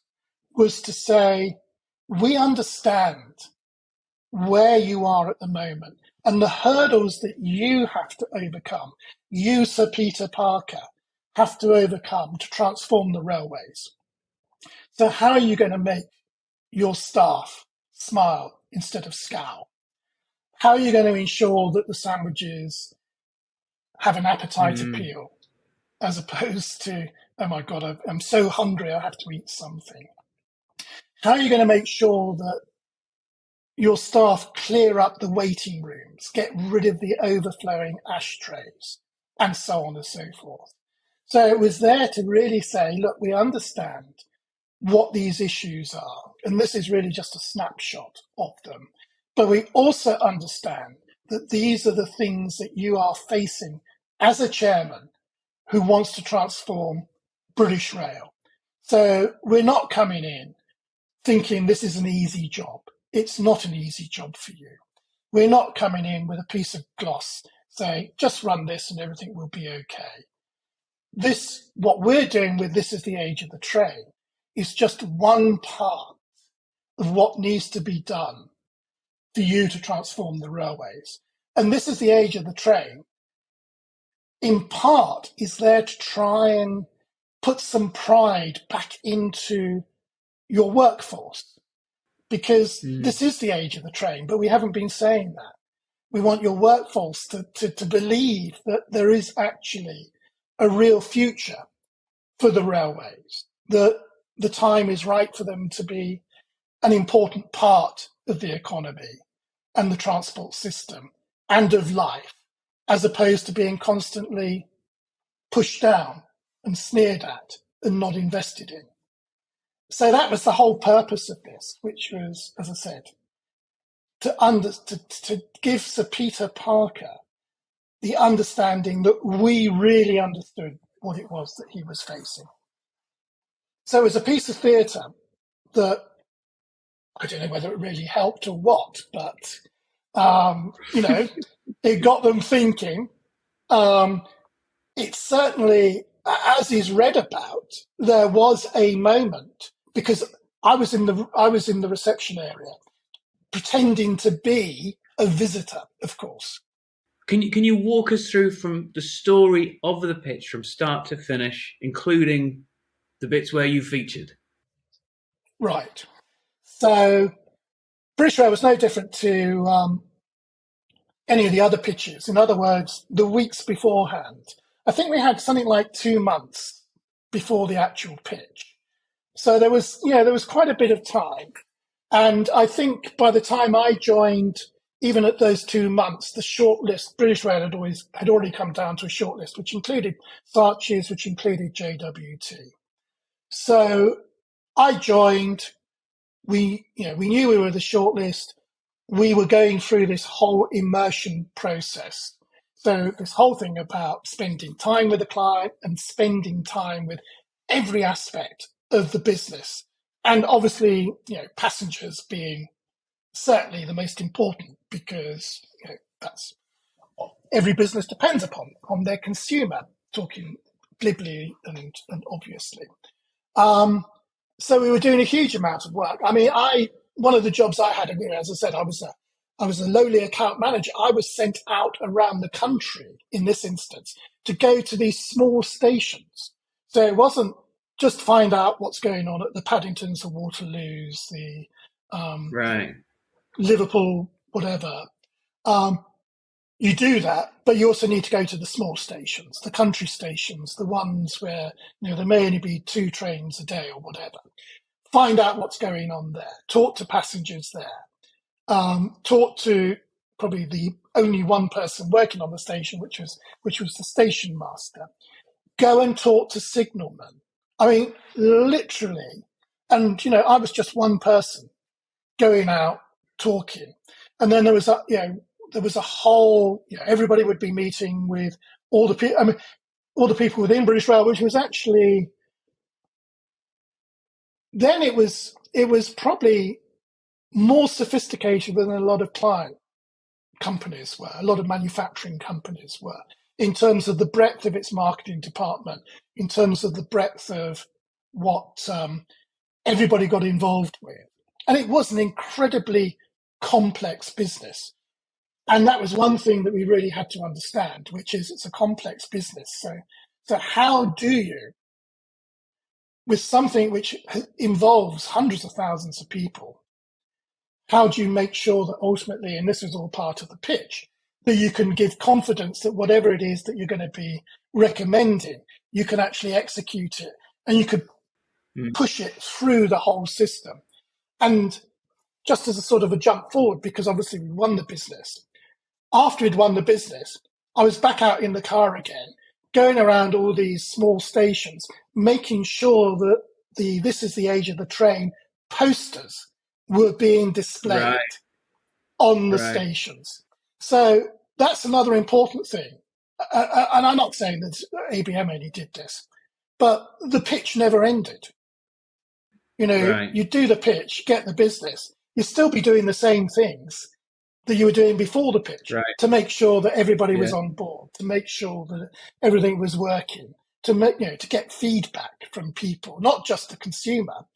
[SPEAKER 2] was to say, we understand where you are at the moment and the hurdles that you have to overcome, you, Sir Peter Parker, have to overcome to transform the railways. So how are you going to make your staff smile instead of scowl? How are you going to ensure that the sandwiches have an appetite
[SPEAKER 1] Mm.
[SPEAKER 2] appeal as opposed to, oh my God, I'm so hungry, I have to eat something? How are you going to make sure that your staff clear up the waiting rooms, get rid of the overflowing ashtrays, and so on and so forth? So it was there to really say, look, we understand what these issues are, and this is really just a snapshot of them. But we also understand that these are the things that you are facing as a chairman who wants to transform British Rail. So we're not coming in thinking this is an easy job. It's not an easy job for you. We're not coming in with a piece of gloss saying, just run this and everything will be okay. This, what we're doing with This Is the Age of the Train, is just one part of what needs to be done for you to transform the railways. And This Is the Age of the Train, in part, is there to try and put some pride back into your workforce, because this is the age of the train, but we haven't been saying that. We want your workforce to believe that there is actually a real future for the railways, that the time is right for them to be an important part of the economy and the transport system and of life, as opposed to being constantly pushed down and sneered at and not invested in. So that was the whole purpose of this, which was, as I said, to give Sir Peter Parker the understanding that we really understood what it was that he was facing. So it was a piece of theatre that, I don't know whether it really helped or what, but, it got them thinking. It certainly, as is read about, there was a moment, because I was in the reception area, pretending to be a visitor, of course.
[SPEAKER 1] Can you walk us through from the story of the pitch from start to finish, including the bits where you featured?
[SPEAKER 2] Right. So British Rail was no different to any of the other pitches. In other words, the weeks beforehand. I think we had something like 2 months before the actual pitch. So there was quite a bit of time. And I think by the time I joined, even at those 2 months, the shortlist, British Rail had already come down to a shortlist, which included Sarches, which included JWT. So I joined. We knew we were the shortlist. We were going through this whole immersion process. So this whole thing about spending time with the client and spending time with every aspect of the business. And obviously, passengers being certainly the most important, because that's what every business depends upon, on their consumer, talking glibly and obviously. So we were doing a huge amount of work. I mean, one of the jobs I had, as I said, I was a lowly account manager. I was sent out around the country in this instance to go to these small stations. So it wasn't just find out what's going on at the Paddingtons, the Waterloos, the
[SPEAKER 1] Right.
[SPEAKER 2] Liverpool, whatever. You do that, but you also need to go to the small stations, the country stations, the ones where there may only be 2 trains a day or whatever. Find out what's going on there. Talk to passengers there. Talk to probably the only one person working on the station, which was the station master. Go and talk to signalmen. I mean, literally. And I was just one person going out talking, and then there was a whole, everybody would be meeting with all the people. I mean, all the people within British Rail, which was actually, then it was probably more sophisticated than a lot of client companies were, a lot of manufacturing companies were, in terms of the breadth of its marketing department, in terms of the breadth of what everybody got involved with. And it was an incredibly complex business. And that was one thing that we really had to understand, which is it's a complex business. So how do you, with something which involves hundreds of thousands of people, how do you make sure that ultimately, and this is all part of the pitch, that you can give confidence that whatever it is that you're going to be recommending, you can actually execute it and you could push it through the whole system. And just as a sort of a jump forward, because obviously we won the business, after we'd won the business, I was back out in the car again, going around all these small stations, making sure that This Is the Age of the Train posters were being displayed on the stations. So that's another important thing. And I'm not saying that ABM only did this, but the pitch never ended. You know,
[SPEAKER 1] Right.
[SPEAKER 2] you do the pitch, get the business, you still be doing the same things that you were doing before the pitch
[SPEAKER 1] Right.
[SPEAKER 2] to make sure that everybody
[SPEAKER 1] Yeah.
[SPEAKER 2] was on board, to make sure that everything was working, to make, you know, to get feedback from people, not just the consumer,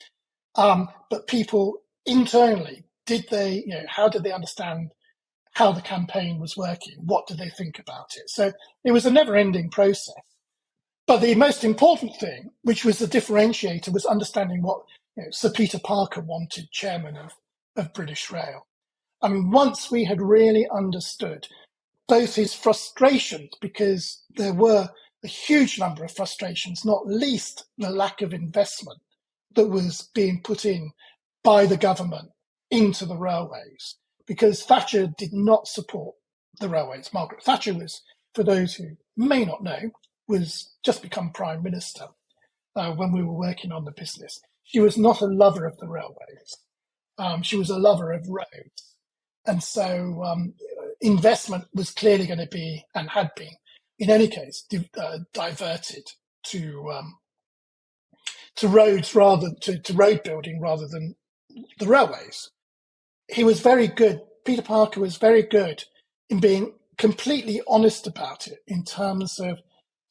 [SPEAKER 2] but people internally. Did they, you know, how did they understand how the campaign was working? What did they think about it? So it was a never ending process. But the most important thing, which was the differentiator, was understanding what, you know, Sir Peter Parker wanted, chairman of British Rail. I mean, once we had really understood both his frustrations, because there were a huge number of frustrations, not least the lack of investment that was being put in by the government into the railways, because Thatcher did not support the railways. Margaret Thatcher was, for those who may not know, was just become Prime Minister when we were working on the business. She was not a lover of the railways. She was a lover of roads. And so investment was clearly going to be, and had been, in any case, diverted to roads rather to road building rather than the railways. He was very good. Peter Parker was very good in being completely honest about it in terms of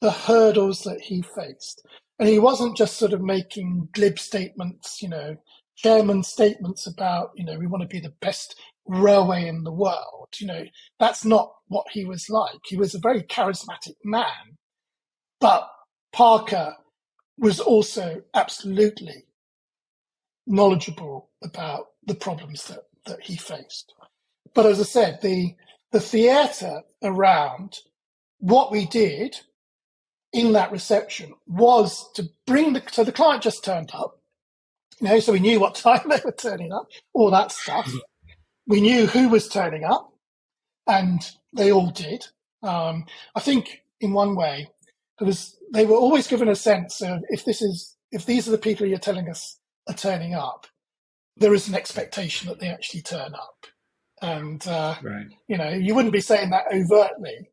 [SPEAKER 2] the hurdles that he faced. And he wasn't just sort of making glib statements, you know, chairman statements about, you know, we want to be the best railway in the world. You know, that's not what he was like. He was a very charismatic man, but Parker was also absolutely knowledgeable about the problems that he faced. But as I said, the theatre around what we did in that reception was to bring so the client just turned up, you know, so we knew what time they were turning up, all that stuff. We knew who was turning up, and they all did. I think in one way, they were always given a sense of if these are the people you're telling us are turning up, there is an expectation that they actually turn up. And,
[SPEAKER 1] Right.
[SPEAKER 2] you know, you wouldn't be saying that overtly,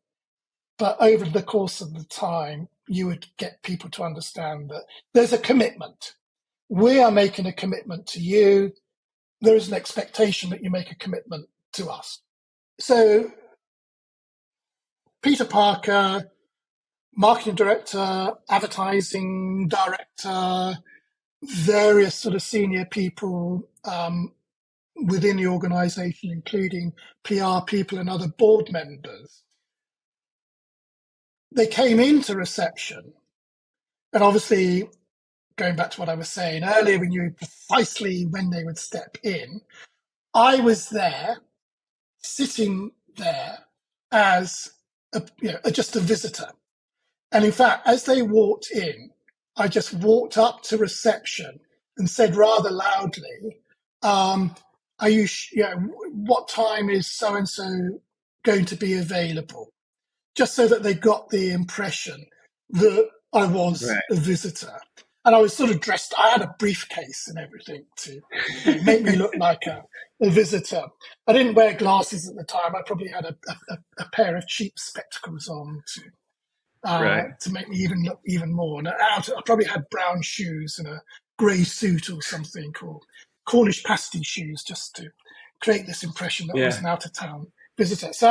[SPEAKER 2] but over the course of the time, you would get people to understand that there's a commitment. We are making a commitment to you. There is an expectation that you make a commitment to us. So Peter Parker, marketing director, advertising director, various sort of senior people within the organization, including PR people and other board members, they came into reception. And obviously, going back to what I was saying earlier, we knew precisely when they would step in. I was there, sitting there as just a visitor. And in fact, as they walked in, I just walked up to reception and said rather loudly, "Are you? What time is so and so going to be available?" Just so that they got the impression that I was
[SPEAKER 1] Right.
[SPEAKER 2] a visitor. And I was sort of dressed, I had a briefcase and everything to make me look like a visitor. I didn't wear glasses at the time. I probably had a pair of cheap spectacles on
[SPEAKER 1] Right.
[SPEAKER 2] to make me even look even more. And I probably had brown shoes and a grey suit or something, or Cornish pasty shoes, just to create this impression that I was
[SPEAKER 1] Yeah.
[SPEAKER 2] an out of town visitor. So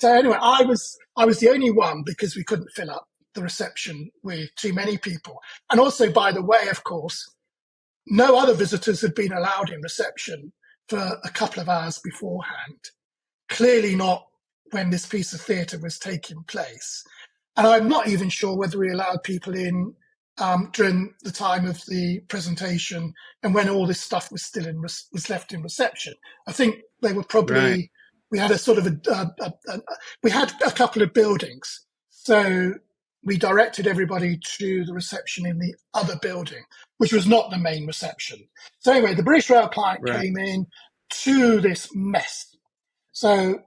[SPEAKER 2] anyway, I was the only one because we couldn't fill up the reception with too many people. And also, by the way, of course, no other visitors had been allowed in reception for a couple of hours beforehand. Clearly not when this piece of theatre was taking place. And I'm not even sure whether we allowed people in during the time of the presentation and when all this stuff was still was left in reception. I think they were
[SPEAKER 1] Right.
[SPEAKER 2] probably, we had a sort of we had a couple of buildings. So we directed everybody to the reception in the other building, which was not the main reception. So anyway, the British Rail client
[SPEAKER 1] Right.
[SPEAKER 2] came in to this mess. So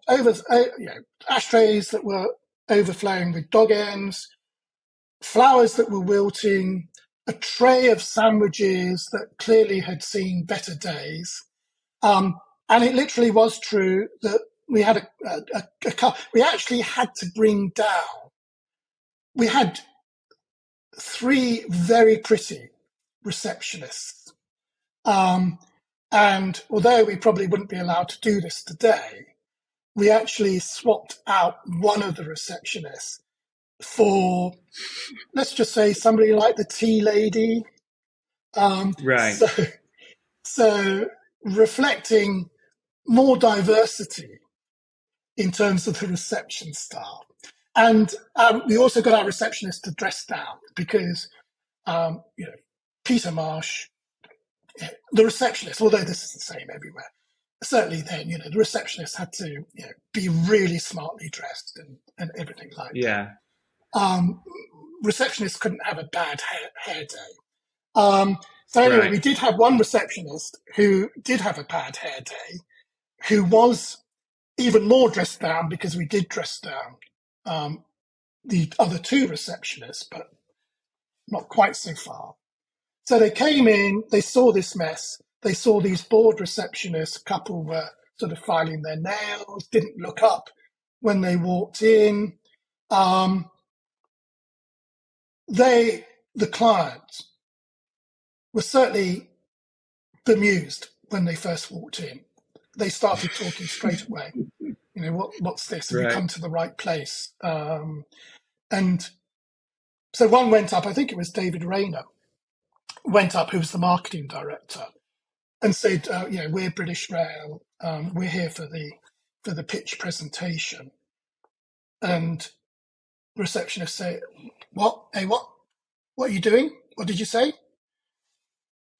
[SPEAKER 2] ashtrays that were overflowing with dog ends, flowers that were wilting, a tray of sandwiches that clearly had seen better days. And it literally was true that we had a car. We actually had to bring down. We had three very pretty receptionists. And although we probably wouldn't be allowed to do this today, we actually swapped out one of the receptionists for, let's just say, somebody like the tea lady. Um,
[SPEAKER 1] Right.
[SPEAKER 2] so, so reflecting more diversity in terms of the reception staff. And we also got our receptionist to dress down because, you know, Peter Marsh, the receptionist, although this is the same everywhere, certainly then, you know, the receptionist had to, you know, be really smartly dressed and everything like that.
[SPEAKER 1] Yeah.
[SPEAKER 2] Receptionists couldn't have a bad hair day. So anyway,
[SPEAKER 1] Right.
[SPEAKER 2] we did have one receptionist who did have a bad hair day, who was even more dressed down because we did dress down the other two receptionists, but not quite so far. So they came in, they saw this mess, they saw these bored receptionists, a couple were sort of filing their nails, didn't look up when they walked in. The clients, were certainly bemused when they first walked in. They started talking straight away. You know, what's this? Have you
[SPEAKER 1] Right.
[SPEAKER 2] come to the right place? And so one went up, I think it was David Rayner, went up, who was the marketing director, and said, you know, we're British Rail, we're here for the pitch presentation. And the receptionist said, what? Hey, what are you doing? What did you say?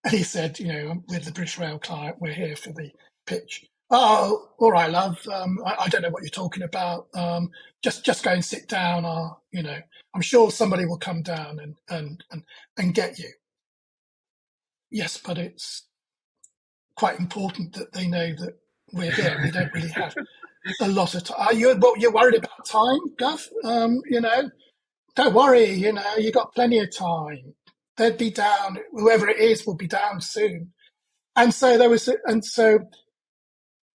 [SPEAKER 2] And he said, you know, we're the British Rail client, we're here for the pitch. Oh, all right, love. I don't know what you're talking about. Just go and sit down. You know, I'm sure somebody will come down and get you. Yes, but it's quite important that they know that we're here. We don't really have a lot of time. You're worried about time, Gov? You know, don't worry. You know, you got plenty of time. They'd be down. Whoever it is will be down soon. And so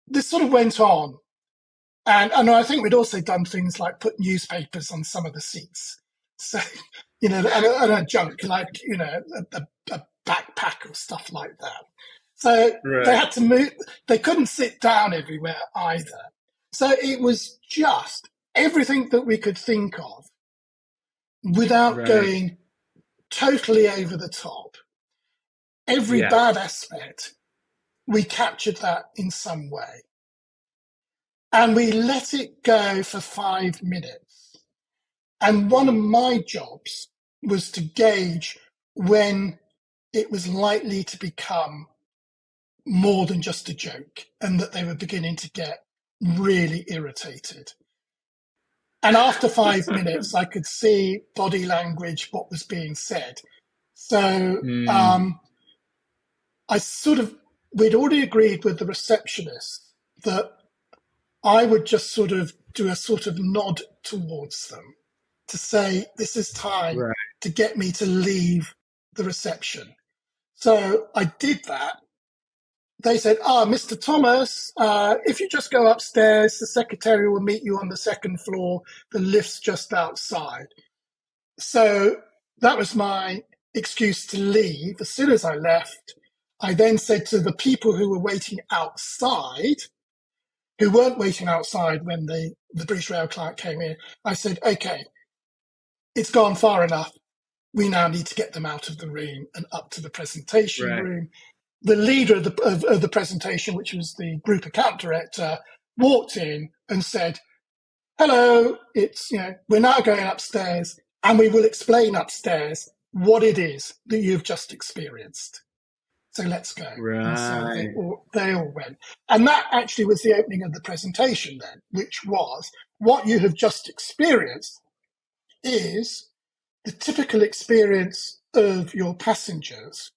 [SPEAKER 2] this sort of went on. And I think we'd also done things like put newspapers on some of the seats. So, you know, and a junk, like, you know, a backpack or stuff like that. So they
[SPEAKER 1] Right.
[SPEAKER 2] had to move. They couldn't sit down everywhere either. So it was just everything that we could think of without
[SPEAKER 1] Right.
[SPEAKER 2] going totally over the top. Every
[SPEAKER 1] Yeah.
[SPEAKER 2] bad aspect, we captured that in some way. And we let it go for 5 minutes. And one of my jobs was to gauge when it was likely to become more than just a joke and that they were beginning to get really irritated. And after 5 minutes, I could see body language, what was being said. So
[SPEAKER 1] Mm.
[SPEAKER 2] we'd already agreed with the receptionist that I would just sort of do a sort of nod towards them to say, this is time
[SPEAKER 1] Right.
[SPEAKER 2] to get me to leave the reception. So I did that. They said, Mr. Thomas, if you just go upstairs, the secretary will meet you on the second floor. The lift's just outside. So that was my excuse to leave. As soon as I left, I then said to the people who were waiting outside, who weren't waiting outside when the British Rail client came in, I said, okay, it's gone far enough. We now need to get them out of the room and up to the presentation
[SPEAKER 1] Right.
[SPEAKER 2] room. The leader of the presentation, which was the group account director, walked in and said, hello, it's, you know, we're now going upstairs and we will explain upstairs what it is that you've just experienced. So let's go. And so
[SPEAKER 1] Right.
[SPEAKER 2] they all went. And that actually was the opening of the presentation then, which was what you have just experienced is the typical experience of your passengers,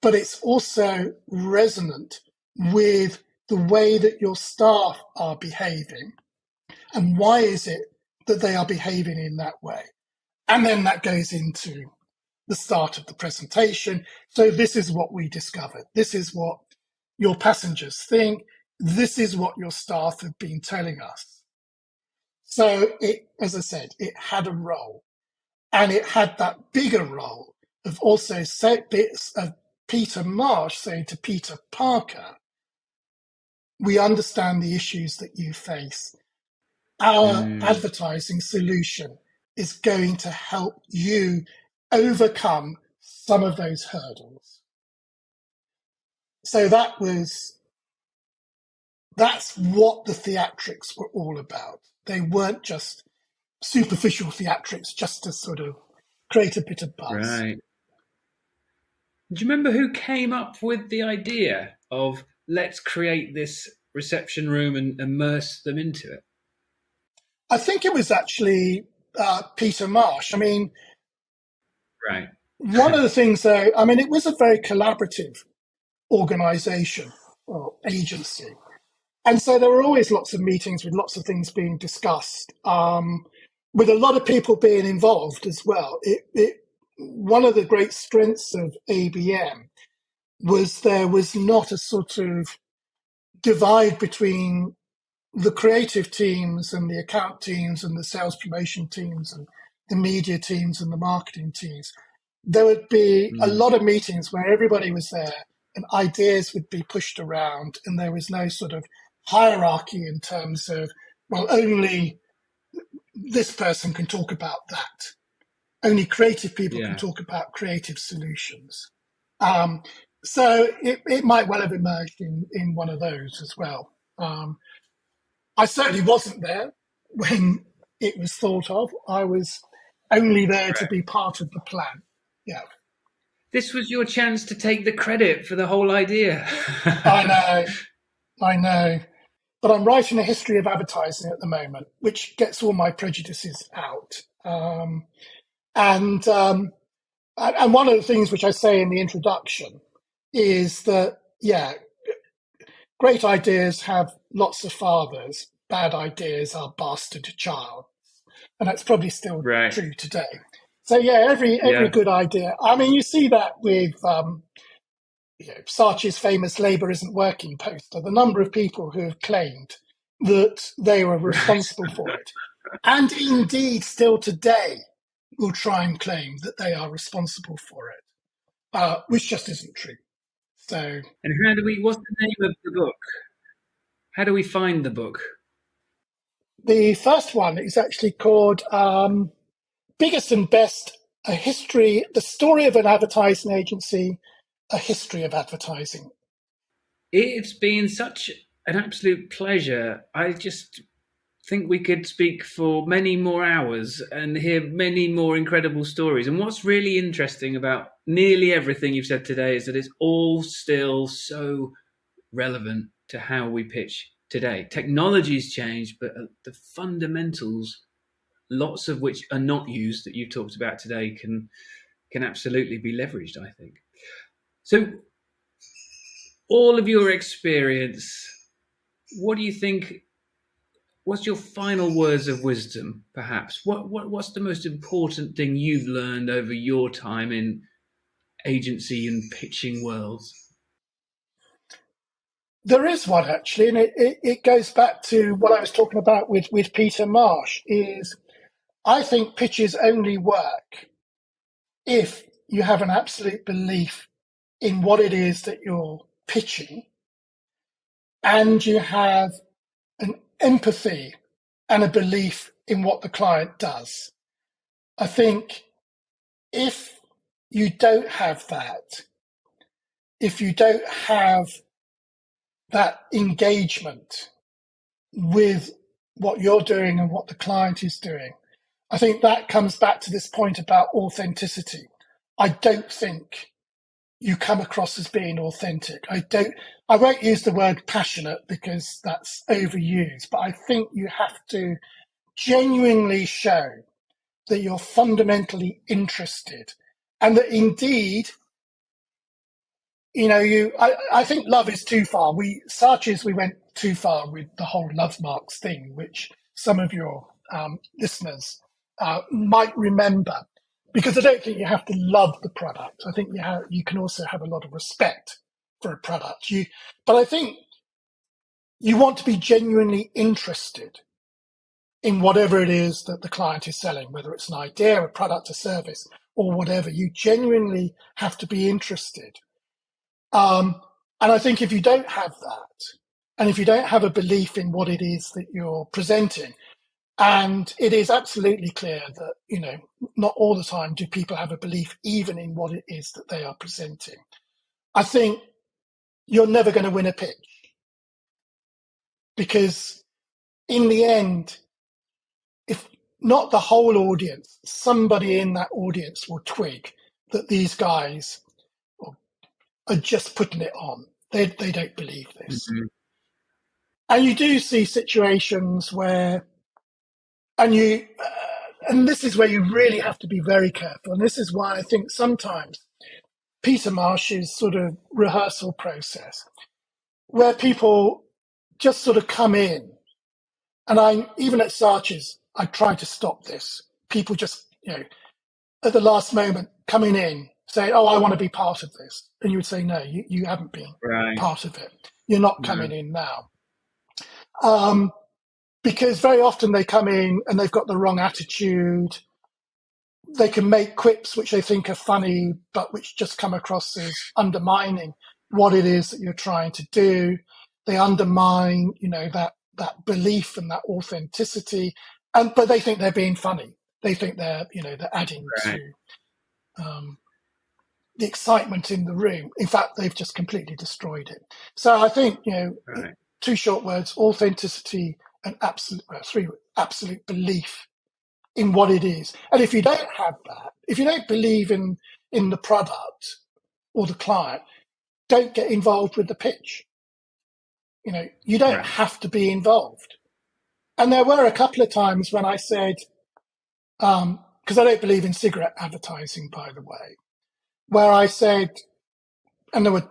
[SPEAKER 2] but it's also resonant with the way that your staff are behaving. And why is it that they are behaving in that way? And then that goes into the start of the presentation. So this is what we discovered. This is what your passengers think. this is what your staff have been telling us. So it, as I said, it had a role, and it had that bigger role of also bits of Peter Marsh saying to Peter Parker, we understand the issues that you face. Our
[SPEAKER 1] Mm,
[SPEAKER 2] advertising solution is going to help you overcome some of those hurdles. So that's what the theatrics were all about. They weren't just superficial theatrics just to sort of create a bit of buzz.
[SPEAKER 1] right. Do you remember who came up with the idea of let's create this reception room and immerse them into it?
[SPEAKER 2] I think it was actually Peter Marsh. I mean,
[SPEAKER 1] Right.
[SPEAKER 2] one of the things, though, I mean, it was a very collaborative organization or agency. And so there were always lots of meetings with lots of things being discussed, with a lot of people being involved as well. One of the great strengths of ABM was there was not a sort of divide between the creative teams and the account teams and the sales promotion teams and the media teams and the marketing teams. There would be a
[SPEAKER 1] Mm,
[SPEAKER 2] lot of meetings where everybody was there and ideas would be pushed around, and there was no sort of hierarchy in terms of, well, only this person can talk about that. Only creative people can
[SPEAKER 1] yeah.
[SPEAKER 2] talk about creative solutions. Um, so it might well have emerged in one of those as well. I certainly wasn't there when it was thought of. I was only there to
[SPEAKER 1] Right.
[SPEAKER 2] be part of the plan. Yeah,
[SPEAKER 1] This was your chance to take the credit for the whole idea.
[SPEAKER 2] I know, I know. But I'm writing a history of advertising at the moment, which gets all my prejudices out. And and one of the things which I say in the introduction is that, yeah, great ideas have lots of fathers. Bad ideas are bastard child, and that's probably still
[SPEAKER 1] Right.
[SPEAKER 2] true today. So yeah, every
[SPEAKER 1] Yeah.
[SPEAKER 2] good idea. I mean, you see that with Saatchi's famous "Labour isn't working" poster. The number of people who have claimed that they were
[SPEAKER 1] Right.
[SPEAKER 2] responsible for it, and indeed still today will try and claim that they are responsible for it, which just isn't true. So
[SPEAKER 1] And how do we? What's the name of the book? How do we find the book?
[SPEAKER 2] the first one is actually called Biggest and Best, a history, the story of an advertising agency, a history of advertising.
[SPEAKER 1] It's been such an absolute pleasure. I just think we could speak for many more hours and hear many more incredible stories. And what's really interesting about nearly everything you've said today is that it's all still so relevant to how we pitch today. Technology's changed, but the fundamentals, lots of which are not used that you talked about today, can absolutely be leveraged, I think. So, all of your experience, what do you think? What's your final words of wisdom, perhaps? What's the most important thing you've learned over your time in agency and pitching worlds?
[SPEAKER 2] There is one actually, and it goes back to what I was talking about with Peter Marsh. Is I think pitches only work if you have an absolute belief in what it is that you're pitching, and you have an empathy and a belief in what the client does. I think if you don't have that, if you don't have that engagement with what you're doing and what the client is doing, I think that comes back to this point about authenticity. I don't think you come across as being authentic. I won't use the word passionate because that's overused, but I think you have to genuinely show that you're fundamentally interested and that indeed, I think love is too far. We went too far with the whole love marks thing, which some of your listeners might remember, because I don't think you have to love the product. I think you can also have a lot of respect for a product. But I think you want to be genuinely interested in whatever it is that the client is selling, whether it's an idea, a product, a service, or whatever. You genuinely have to be interested. And I think if you don't have that, and if you don't have a belief in what it is that you're presenting, and it is absolutely clear that, not all the time do people have a belief even in what it is that they are presenting, I think you're never going to win a pitch. Because in the end, if not the whole audience, somebody in that audience will twig that these guys are just putting it on. They don't believe this.
[SPEAKER 1] Mm-hmm.
[SPEAKER 2] And you do see situations where, and this is where you really have to be very careful. And this is why I think sometimes Peter Marsh's sort of rehearsal process, where people just sort of come in, and even at Saatchi's, I try to stop this. People just, at the last moment coming in, saying, "Oh, I want to be part of this," and you would say, "No, you haven't been part of it. You're not coming in now." Because very often they come in and they've got the wrong attitude. They can make quips which they think are funny, but which just come across as undermining what it is that you're trying to do. They undermine, that belief and that authenticity, but they think they're being funny. They think they're adding to the excitement in the room. In fact, they've just completely destroyed it. So I think, two short words: authenticity and absolute belief in what it is. And if you don't have that, if you don't believe in the product or the client, don't get involved with the pitch. You don't have to be involved. And there were a couple of times when I said, because I don't believe in cigarette advertising, by the way, where I said, and there were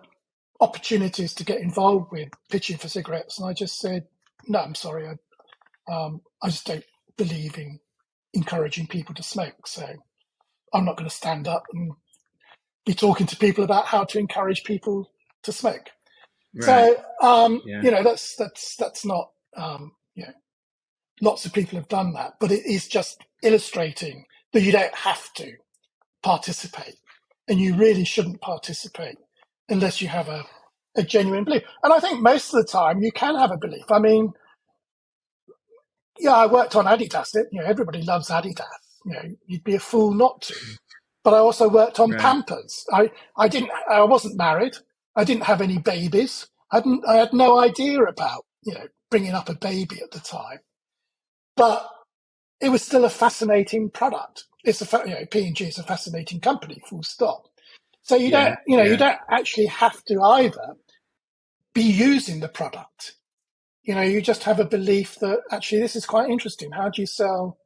[SPEAKER 2] opportunities to get involved with pitching for cigarettes, and I just said, "No, I'm sorry, I just don't believe in encouraging people to smoke, so I'm not going to stand up and be talking to people about how to encourage people to smoke." So that's not lots of people have done that, but it is just illustrating that you don't have to participate, and you really shouldn't participate unless you have a genuine belief. And I think most of the time you can have a belief. I mean, I worked on Adidas. Everybody loves Adidas. You'd be a fool not to. But I also worked on Pampers. I wasn't married. I didn't have any babies. I had no idea about, bringing up a baby at the time. But it was still a fascinating product. It's P&G is a fascinating company, full stop. So you don't actually have to either be using the product. You just have a belief that actually this is quite interesting. How do you sell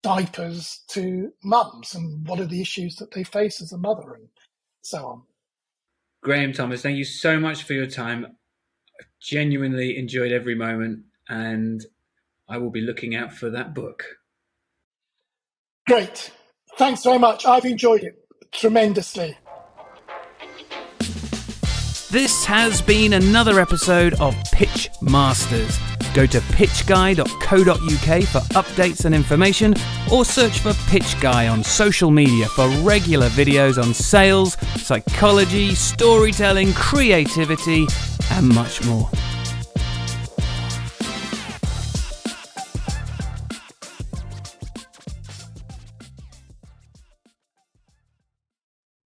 [SPEAKER 2] diapers to mums, and what are the issues that they face as a mother, and so on.
[SPEAKER 1] Graham Thomas, thank you so much for your time. I genuinely enjoyed every moment, and I will be looking out for that book.
[SPEAKER 2] Great. Thanks very much. I've enjoyed it tremendously.
[SPEAKER 1] This has been another episode of Pitch Masters. Go to pitchguy.co.uk for updates and information, or search for Pitch Guy on social media for regular videos on sales, psychology, storytelling, creativity, and much more.